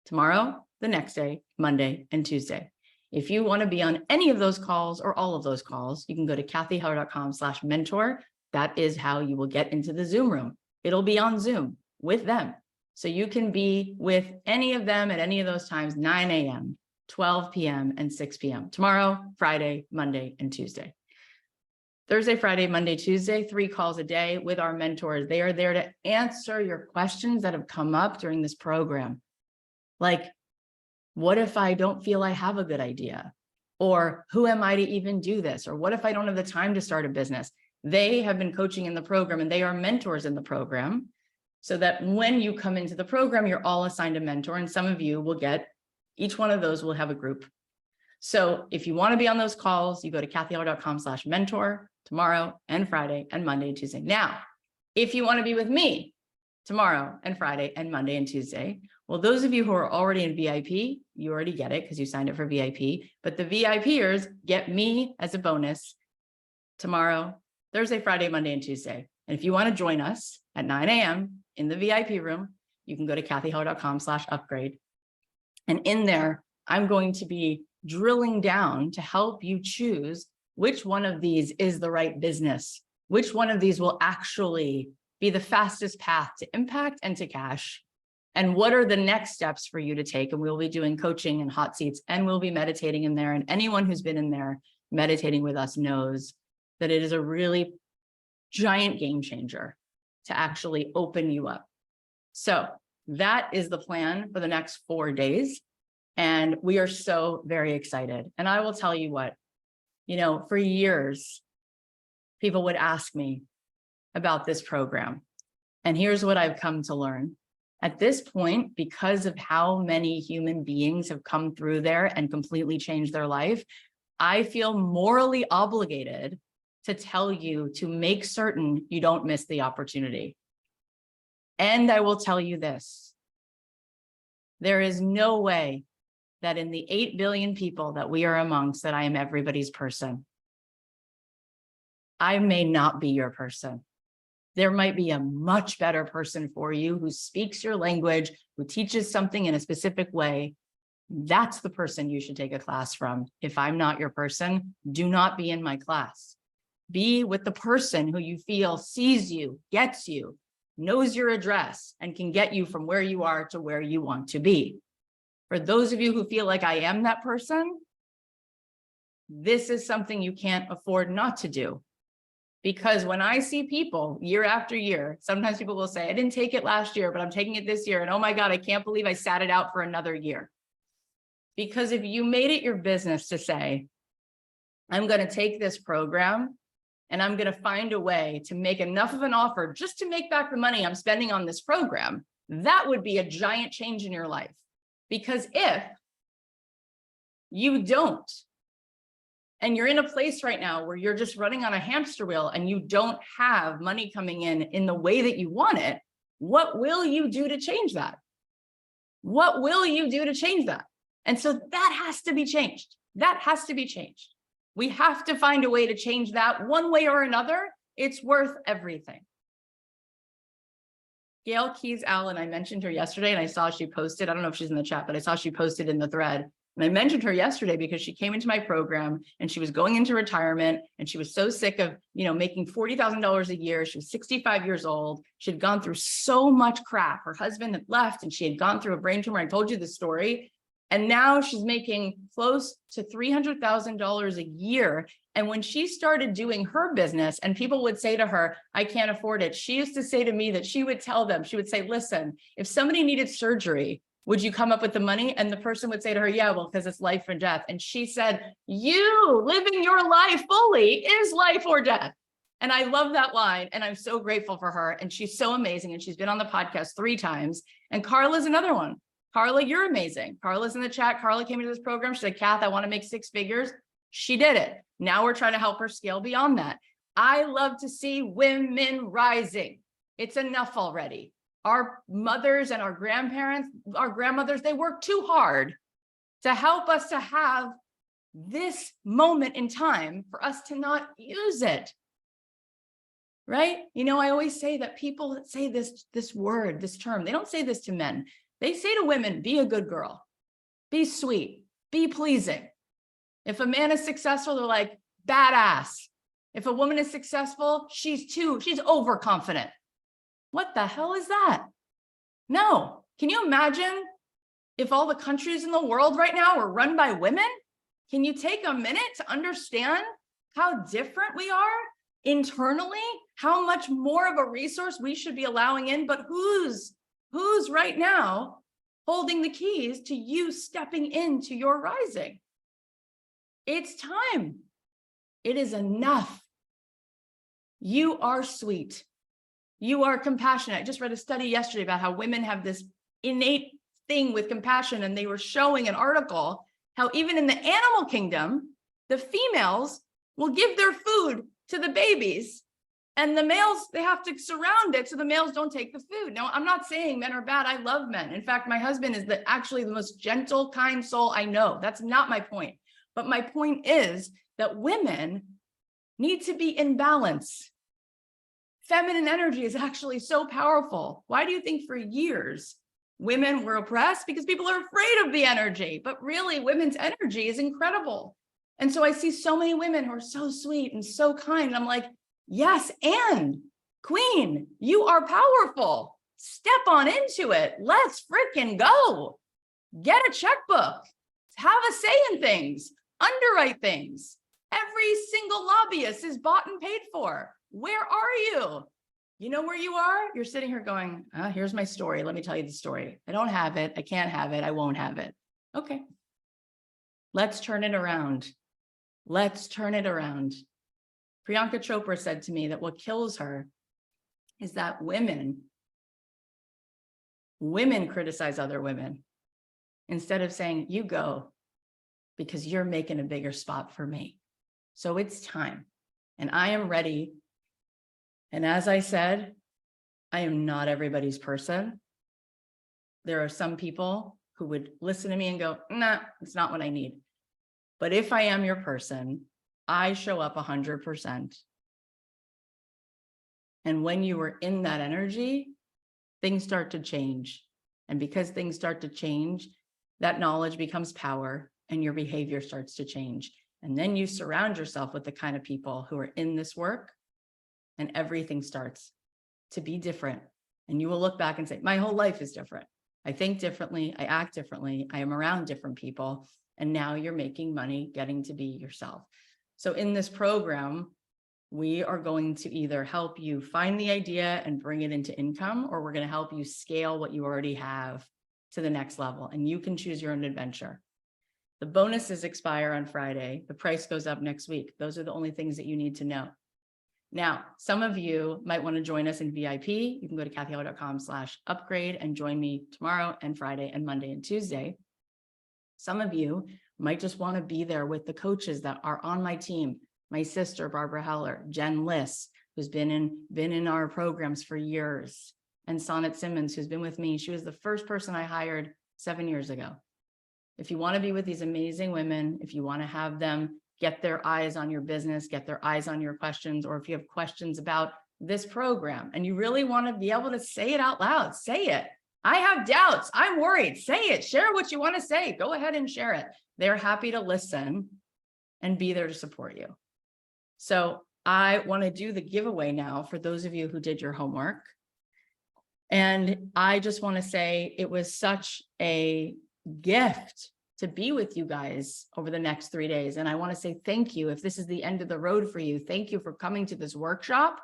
Tomorrow, the next day, Monday, and Tuesday. If you want to be on any of those calls or all of those calls, you can go to cathyheller.com/mentor. That is how you will get into the Zoom room. It'll be on Zoom with them. So you can be with any of them at any of those times, 9 a.m., 12 p.m., and 6 p.m. Tomorrow, Friday, Monday, and Tuesday. Thursday, Friday, Monday, Tuesday, 3 calls a day with our mentors. They are there to answer your questions that have come up during this program. Like, what if I don't feel I have a good idea? Or who am I to even do this? Or what if I don't have the time to start a business? They have been coaching in the program and they are mentors in the program, so that when you come into the program, you're all assigned a mentor, and some of you will get, each one of those will have a group. So if you want to be on those calls, you go to cathyheller.com/mentor tomorrow and Friday and Monday and Tuesday. Now, if you want to be with me tomorrow and Friday and Monday and Tuesday, well, those of you who are already in VIP, you already get it because you signed up for VIP, but the VIPers get me as a bonus tomorrow, Thursday, Friday, Monday, and Tuesday. And if you want to join us at 9 a.m. in the VIP room, you can go to cathyheller.com/upgrade. And in there, I'm going to be drilling down to help you choose which one of these is the right business, which one of these will actually be the fastest path to impact and to cash, and what are the next steps for you to take. And we'll be doing coaching and hot seats, and we'll be meditating in there. And anyone who's been in there meditating with us knows that it is a really giant game changer to actually open you up. So that is the plan for the next 4 days. And we are so very excited. And I will tell you what, for years, people would ask me, about this program. And here's what I've come to learn. At this point, because of how many human beings have come through there and completely changed their life, I feel morally obligated to tell you to make certain you don't miss the opportunity. And I will tell you this, there is no way that in the 8 billion people that we are amongst that I am everybody's person. I may not be your person. There might be a much better person for you who speaks your language, who teaches something in a specific way. That's the person you should take a class from. If I'm not your person, do not be in my class. Be with the person who you feel sees you, gets you, knows your address, and can get you from where you are to where you want to be. For those of you who feel like I am that person, this is something you can't afford not to do. Because when I see people year after year, sometimes people will say, I didn't take it last year, but I'm taking it this year. And oh my God, I can't believe I sat it out for another year. Because if you made it your business to say, I'm going to take this program and I'm going to find a way to make enough of an offer just to make back the money I'm spending on this program, that would be a giant change in your life. Because if you don't, and you're in a place right now where you're just running on a hamster wheel and you don't have money coming in the way that you want it, what will you do to change that? What will you do to change that? And so that has to be changed. That has to be changed. We have to find a way to change that one way or another. It's worth everything. Gail Keys Allen, I mentioned her yesterday and I saw she posted, I don't know if she's in the chat, but I saw she posted in the thread. And I mentioned her yesterday because she came into my program and she was going into retirement and she was so sick of, making $40,000 a year. She was 65 years old. She had gone through so much crap. Her husband had left and she had gone through a brain tumor. I told you the story. And now she's making close to $300,000 a year. And when she started doing her business and people would say to her, I can't afford it. She used to say to me that she would tell them, she would say, listen, if somebody needed surgery, would you come up with the money? And the person would say to her, yeah, well, because it's life or death. And she said, you living your life fully is life or death. And I love that line. And I'm so grateful for her. And she's so amazing. And she's been on the podcast 3 times. And Carla's another one. Carla, you're amazing. Carla's in the chat. Carla came into this program. She said, Kath, I want to make 6 figures. She did it. Now we're trying to help her scale beyond that. I love to see women rising. It's enough already. Our mothers and our grandparents, our grandmothers, they work too hard to help us to have this moment in time for us to not use it. Right? I always say that people that say this word, this term, they don't say this to men. They say to women, be a good girl, be sweet, be pleasing. If a man is successful, they're like, badass. If a woman is successful, she's overconfident. What the hell is that? No. Can you imagine if all the countries in the world right now were run by women? Can you take a minute to understand how different we are internally? How much more of a resource we should be allowing in? But who's right now holding the keys to you stepping into your rising? It's time. It is enough. You are sweet. You are compassionate. I just read a study yesterday about how women have this innate thing with compassion, and they were showing an article how even in the animal kingdom, the females will give their food to the babies, and the males, they have to surround it so the males don't take the food. Now, I'm not saying men are bad. I love men. In fact, my husband is actually the most gentle, kind soul I know. That's not my point. But my point is that women need to be in balance. Feminine energy is actually so powerful. Why do you think for years women were oppressed? Because people are afraid of the energy, but really women's energy is incredible. And so I see so many women who are so sweet and so kind. And I'm like, yes, and queen, you are powerful. Step on into it. Let's freaking go. Get a checkbook. Have a say in things. Underwrite things. Every single lobbyist is bought and paid for. Where are you? You know where you are? You're sitting here going, here's my story. Let me tell you the story. I don't have it. I can't have it. I won't have it. Okay. Let's turn it around. Let's turn it around. Priyanka Chopra said to me that what kills her is that women criticize other women instead of saying, you go because you're making a bigger spot for me. So it's time, and I am ready. And as I said, I am not everybody's person. There are some people who would listen to me and go, nah, it's not what I need. But if I am your person, I show up 100%. And when you are in that energy, things start to change. And because things start to change, that knowledge becomes power and your behavior starts to change. And then you surround yourself with the kind of people who are in this work, and everything starts to be different. And you will look back and say, my whole life is different. I think differently, I act differently, I am around different people, and now you're making money getting to be yourself. So in this program, we are going to either help you find the idea and bring it into income, or we're going to help you scale what you already have to the next level, and you can choose your own adventure. The bonuses expire on Friday. The price goes up next week. Those are the only things that you need to know. Now, some of you might want to join us in VIP. You can go to cathyheller.com/upgrade and join me tomorrow and Friday and Monday and Tuesday. Some of you might just want to be there with the coaches that are on my team. My sister, Barbara Heller, Jen Liss, who's been in our programs for years, and Sonnet Simmons, who's been with me. She was the first person I hired 7 years ago. If you want to be with these amazing women, if you want to have them get their eyes on your business, get their eyes on your questions, or if you have questions about this program and you really want to be able to say it out loud, say it. I have doubts. I'm worried. Say it. Share what you want to say. Go ahead and share it. They're happy to listen and be there to support you. So I want to do the giveaway now for those of you who did your homework. And I just want to say it was such a gift to be with you guys over the next 3 days. And I want to say thank you. If this is the end of the road for you, thank you for coming to this workshop.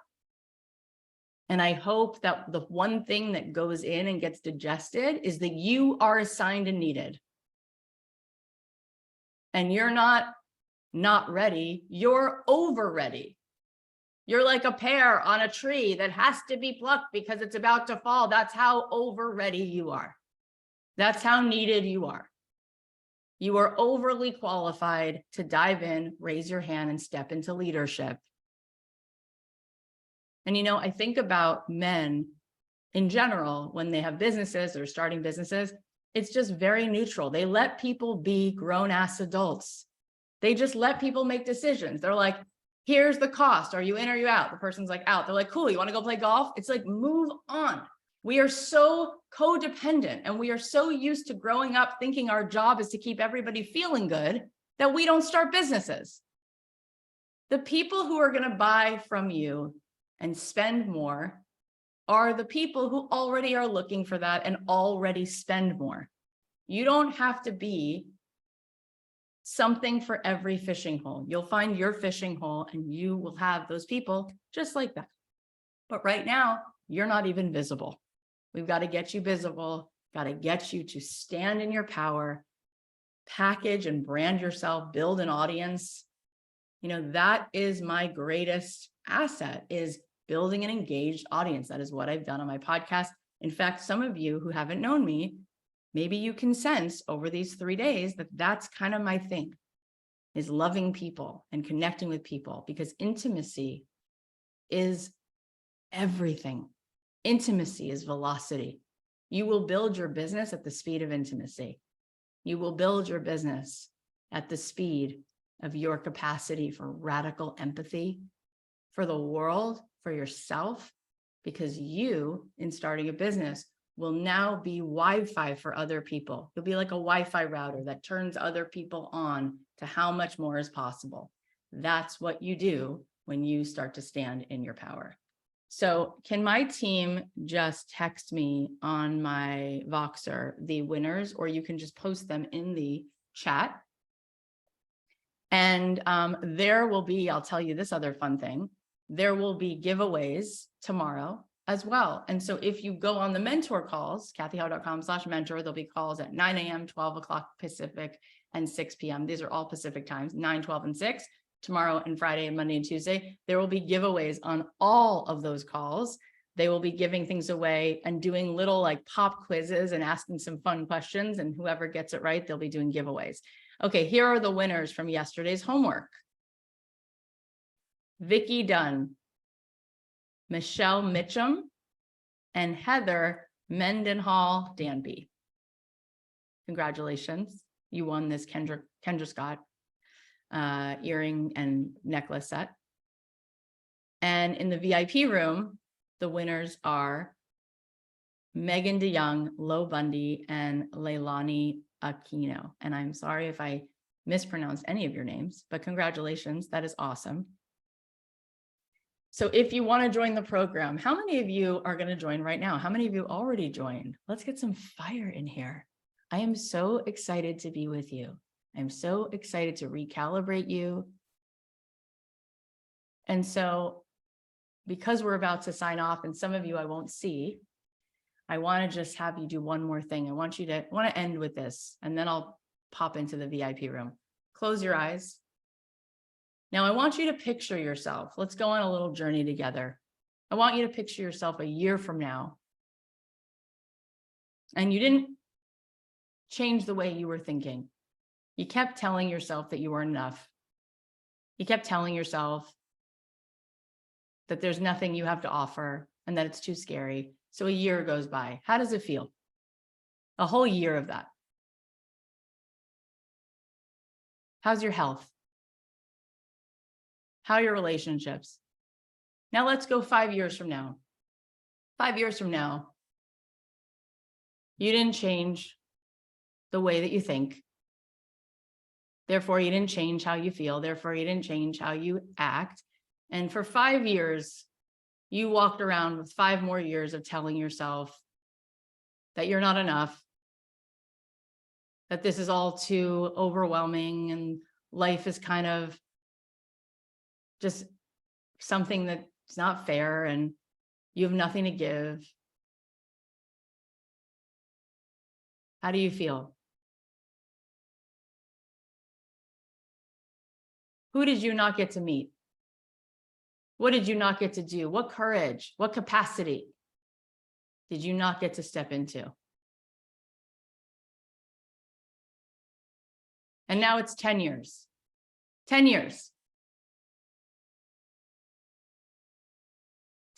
And I hope that the one thing that goes in and gets digested is that you are assigned and needed. And you're not ready, you're over ready. You're like a pear on a tree that has to be plucked because it's about to fall. That's how over ready you are. That's how needed you are. You are overly qualified to dive in, raise your hand, and step into leadership. And, you know, I think about men in general, when they have businesses or starting businesses, it's just very neutral. They let people be grown-ass adults. They just let people make decisions. They're like, here's the cost. Are you in or are you out? The person's like, out. They're like, cool, you want to go play golf? It's like, move on. We are so codependent, and we are so used to growing up thinking our job is to keep everybody feeling good that we don't start businesses. The people who are going to buy from you and spend more are the people who already are looking for that and already spend more. You don't have to be something for every fishing hole. You'll find your fishing hole and you will have those people just like that. But right now, you're not even visible. We've got to get you visible, got to get you to stand in your power, package and brand yourself, build an audience. You know, that is my greatest asset, is building an engaged audience. That is what I've done on my podcast. In fact, some of you who haven't known me, maybe you can sense over these 3 days that that's kind of my thing, is loving people and connecting with people, because intimacy is everything. Intimacy is velocity. You will build your business at the speed of intimacy. You will build your business at the speed of your capacity for radical empathy for the world, for yourself, because you, in starting a business, will now be Wi-Fi for other people. You'll be like a Wi-Fi router that turns other people on to how much more is possible. That's what you do when you start to stand in your power. So can my team just text me on my Voxer the winners, or you can just post them in the chat. And there will be, I'll tell you this other fun thing, there will be giveaways tomorrow as well. And so if you go on the mentor calls, cathyheller.com/mentor, there'll be calls at 9 a.m., 12 o'clock Pacific, and 6 p.m. These are all Pacific times, 9, 12, and 6. Tomorrow and Friday and Monday and Tuesday, there will be giveaways on all of those calls. They will be giving things away and doing little like pop quizzes and asking some fun questions. And whoever gets it right, they'll be doing giveaways. Okay, here are the winners from yesterday's homework. Vicki Dunn, Michelle Mitchum, and Heather Mendenhall Danby. Congratulations. You won this Kendra Scott earring and necklace set. And in the VIP room, the winners are Megan DeYoung, Lo Bundy, and Leilani Aquino. And I'm sorry if I mispronounced any of your names, but congratulations. That is awesome. So if you want to join the program, how many of you are going to join right now? How many of you already joined? Let's get some fire in here. I am so excited to be with you. I'm so excited to recalibrate you. And so because we're about to sign off and some of you I won't see, I want to just have you do one more thing. I want to end with this, and then I'll pop into the VIP room. Close your eyes. Now I want you to picture yourself. Let's go on a little journey together. I want you to picture yourself a year from now. And you didn't change the way you were thinking. You kept telling yourself that you weren't enough. You kept telling yourself that there's nothing you have to offer and that it's too scary. So a year goes by. How does it feel? A whole year of that. How's your health? How are your relationships? Now let's go 5 years from now. 5 years from now, you didn't change the way that you think. Therefore, you didn't change how you feel. Therefore, you didn't change how you act. And for 5 years, you walked around with 5 more years of telling yourself that you're not enough, that this is all too overwhelming and life is kind of just something that's not fair and you have nothing to give. How do you feel? Who did you not get to meet? What did you not get to do? What courage, what capacity did you not get to step into? And now it's 10 years. 10 years.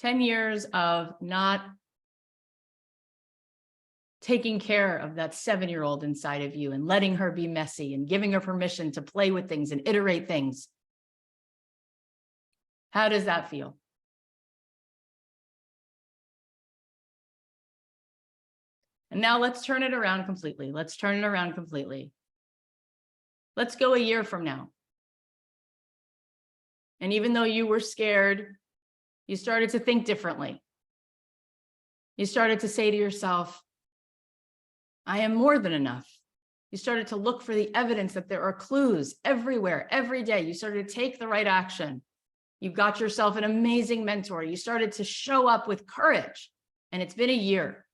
10 years of not taking care of that 7-year-old inside of you and letting her be messy and giving her permission to play with things and iterate things. How does that feel? And now let's turn it around completely. Let's turn it around completely. Let's go a year from now. And even though you were scared, you started to think differently. You started to say to yourself, I am more than enough. You started to look for the evidence that there are clues everywhere, every day. You started to take the right action. You got yourself an amazing mentor. You started to show up with courage. And it's been a year.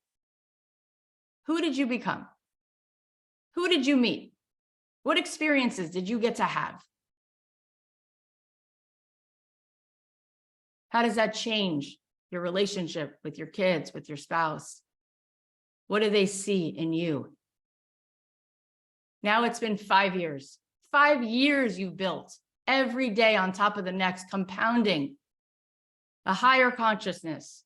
Who did you become? Who did you meet? What experiences did you get to have? How does that change your relationship with your kids, with your spouse? What do they see in you? Now it's been 5 years. 5 years you've built every day on top of the next, compounding a higher consciousness,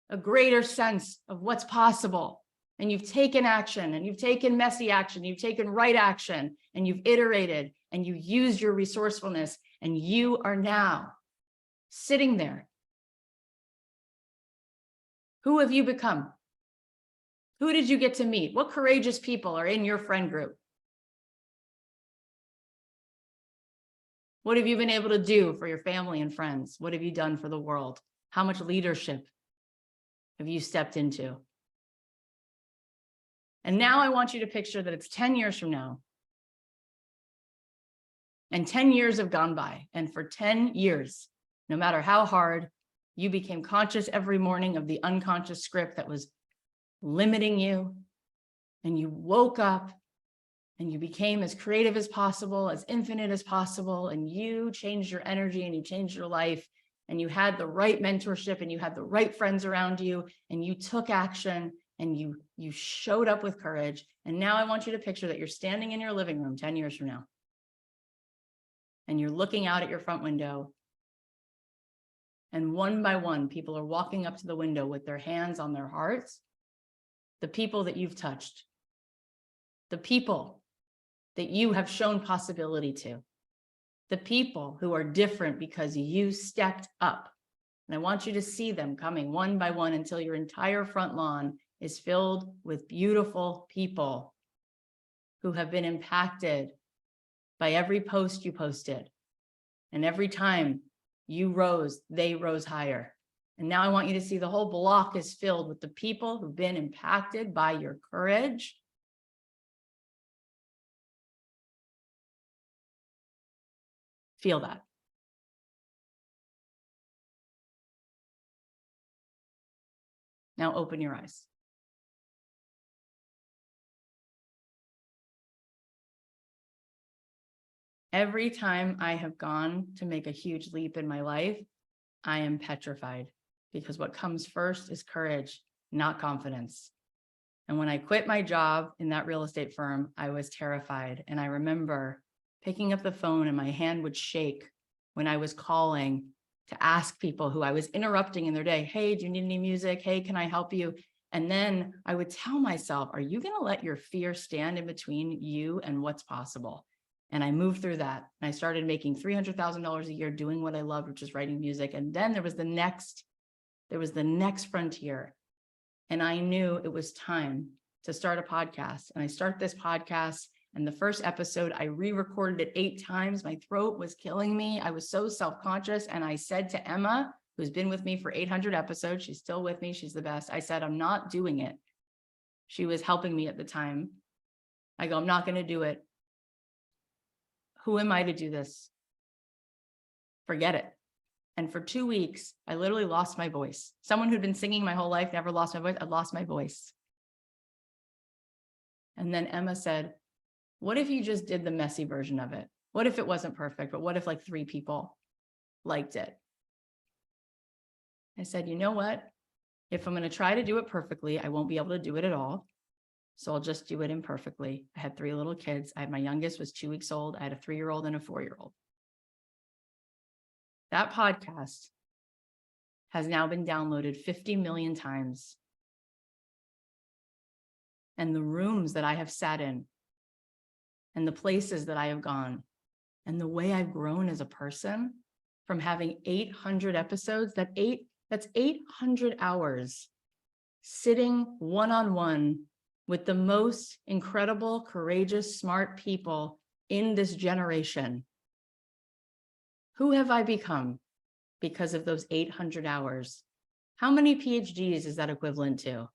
a greater sense of what's possible. And you've taken action, and you've taken messy action, you've taken right action, and you've iterated, and you used your resourcefulness, and you are now sitting there. Who have you become? Who did you get to meet? What courageous people are in your friend group? What have you been able to do for your family and friends? What have you done for the world? How much leadership have you stepped into? And now I want you to picture that it's 10 years from now. And 10 years have gone by. And for 10 years, no matter how hard, you became conscious every morning of the unconscious script that was limiting you. And you woke up and you became as creative as possible, as infinite as possible. And you changed your energy and you changed your life. and you had the right mentorship and you had the right friends around you and you took action and you showed up with courage. And now I want you to picture that you're standing in your living room 10 years from now and you're looking out at your front window, and one by one, people are walking up to the window with their hands on their hearts, the people that you've touched, the people that you have shown possibility to, the people who are different because you stepped up. And I want you to see them coming one by one until your entire front lawn is filled with beautiful people who have been impacted by every post you posted. And every time you rose, they rose higher. And now I want you to see the whole block is filled with the people who've been impacted by your courage. Feel that. Now open your eyes. Every time I have gone to make a huge leap in my life, I am petrified because what comes first is courage, not confidence. And when I quit my job in that real estate firm, I was terrified. And I remember picking up the phone and my hand would shake when I was calling to ask people who I was interrupting in their day, hey, do you need any music? Hey, can I help you? And then I would tell myself, are you going to let your fear stand in between you and what's possible? And I moved through that. And I started making $300,000 a year doing what I loved, which is writing music. And then there was the next frontier. And I knew it was time to start a podcast. And I start this podcast. And the first episode, I re-recorded it 8 times. My throat was killing me. I was so self-conscious. And I said to Emma, who's been with me for 800 episodes, she's still with me. She's the best. I said, I'm not doing it. She was helping me at the time. I go, I'm not going to do it. Who am I to do this? Forget it. And for 2 weeks, I literally lost my voice. Someone who'd been singing my whole life, never lost my voice. I lost my voice. And then Emma said, what if you just did the messy version of it? What if it wasn't perfect, but what if like 3 people liked it? I said, you know what? If I'm going to try to do it perfectly, I won't be able to do it at all. So I'll just do it imperfectly. I had 3 little kids. My youngest was 2 weeks old. I had a 3-year-old and a 4-year-old. That podcast has now been downloaded 50 million times. And the rooms that I have sat in and the places that I have gone and the way I've grown as a person from having 800 episodes, that's 800 hours sitting one-on-one with the most incredible, courageous, smart people in this generation. Who have I become because of those 800 hours? How many PhDs is that equivalent to?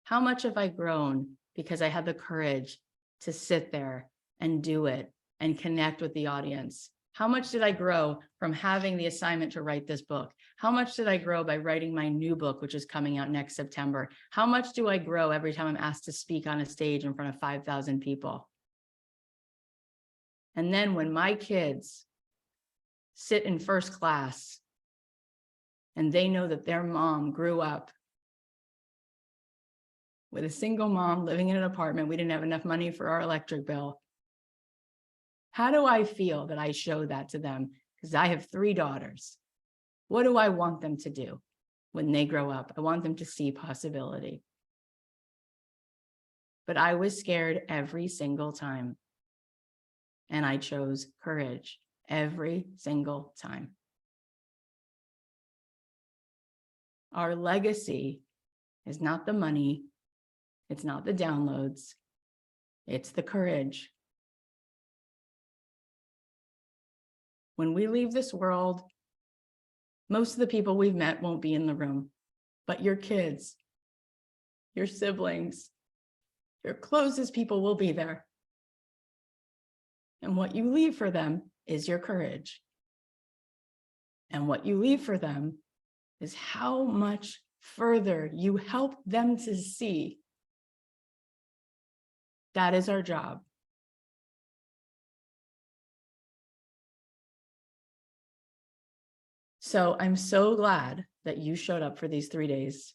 How much have I grown because I had the courage to sit there and do it and connect with the audience? How much did I grow from having the assignment to write this book? How much did I grow by writing my new book, which is coming out next September? How much do I grow every time I'm asked to speak on a stage in front of 5,000 people? And then when my kids sit in first class and they know that their mom grew up with a single mom living in an apartment, we didn't have enough money for our electric bill. How do I feel that I show that to them? Because I have 3 daughters. What do I want them to do when they grow up? I want them to see possibility. But I was scared every single time. And I chose courage every single time. Our legacy is not the money. It's not the downloads. It's the courage. When we leave this world, most of the people we've met won't be in the room, but your kids, your siblings, your closest people will be there. And what you leave for them is your courage. And what you leave for them is how much further you help them to see. That is our job. So I'm so glad that you showed up for these 3 days.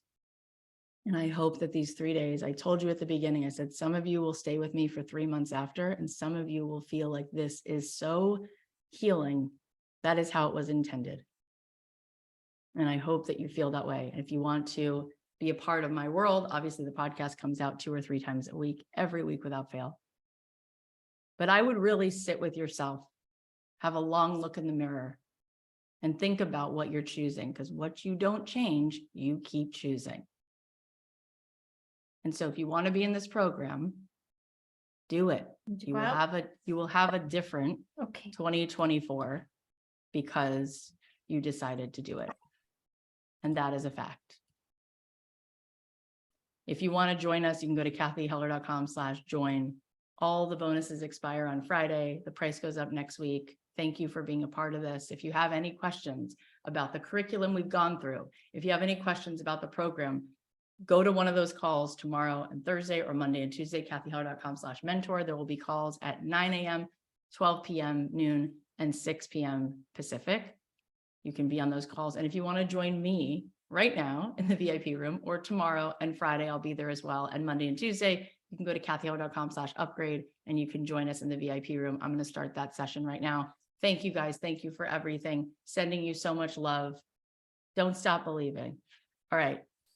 And I hope that these 3 days, I told you at the beginning, I said, some of you will stay with me for 3 months after, and some of you will feel like this is so healing. That is how it was intended. And I hope that you feel that way. If you want to be a part of my world, obviously the podcast comes out 2 or 3 times a week, every week without fail. But I would really sit with yourself, have a long look in the mirror, and think about what you're choosing, because what you don't change, you keep choosing. And so if you want to be in this program, do it. You will have a different 2024 because you decided to do it. And that is a fact. If you want to join us, you can go to cathyheller.com/join. All the bonuses expire on Friday. The price goes up next week. Thank you for being a part of this. If you have any questions about the curriculum we've gone through, if you have any questions about the program, go to one of those calls tomorrow and Thursday, or Monday and Tuesday, cathyheller.com/mentor. There will be calls at 9 a.m., 12 p.m., noon, and 6 p.m. Pacific. You can be on those calls. And if you want to join me right now in the VIP room, or tomorrow and Friday, I'll be there as well. And Monday and Tuesday, you can go to cathyheller.com/upgrade and you can join us in the VIP room. I'm going to start that session right now. Thank you guys. Thank you for everything. Sending you so much love. Don't stop believing. All right.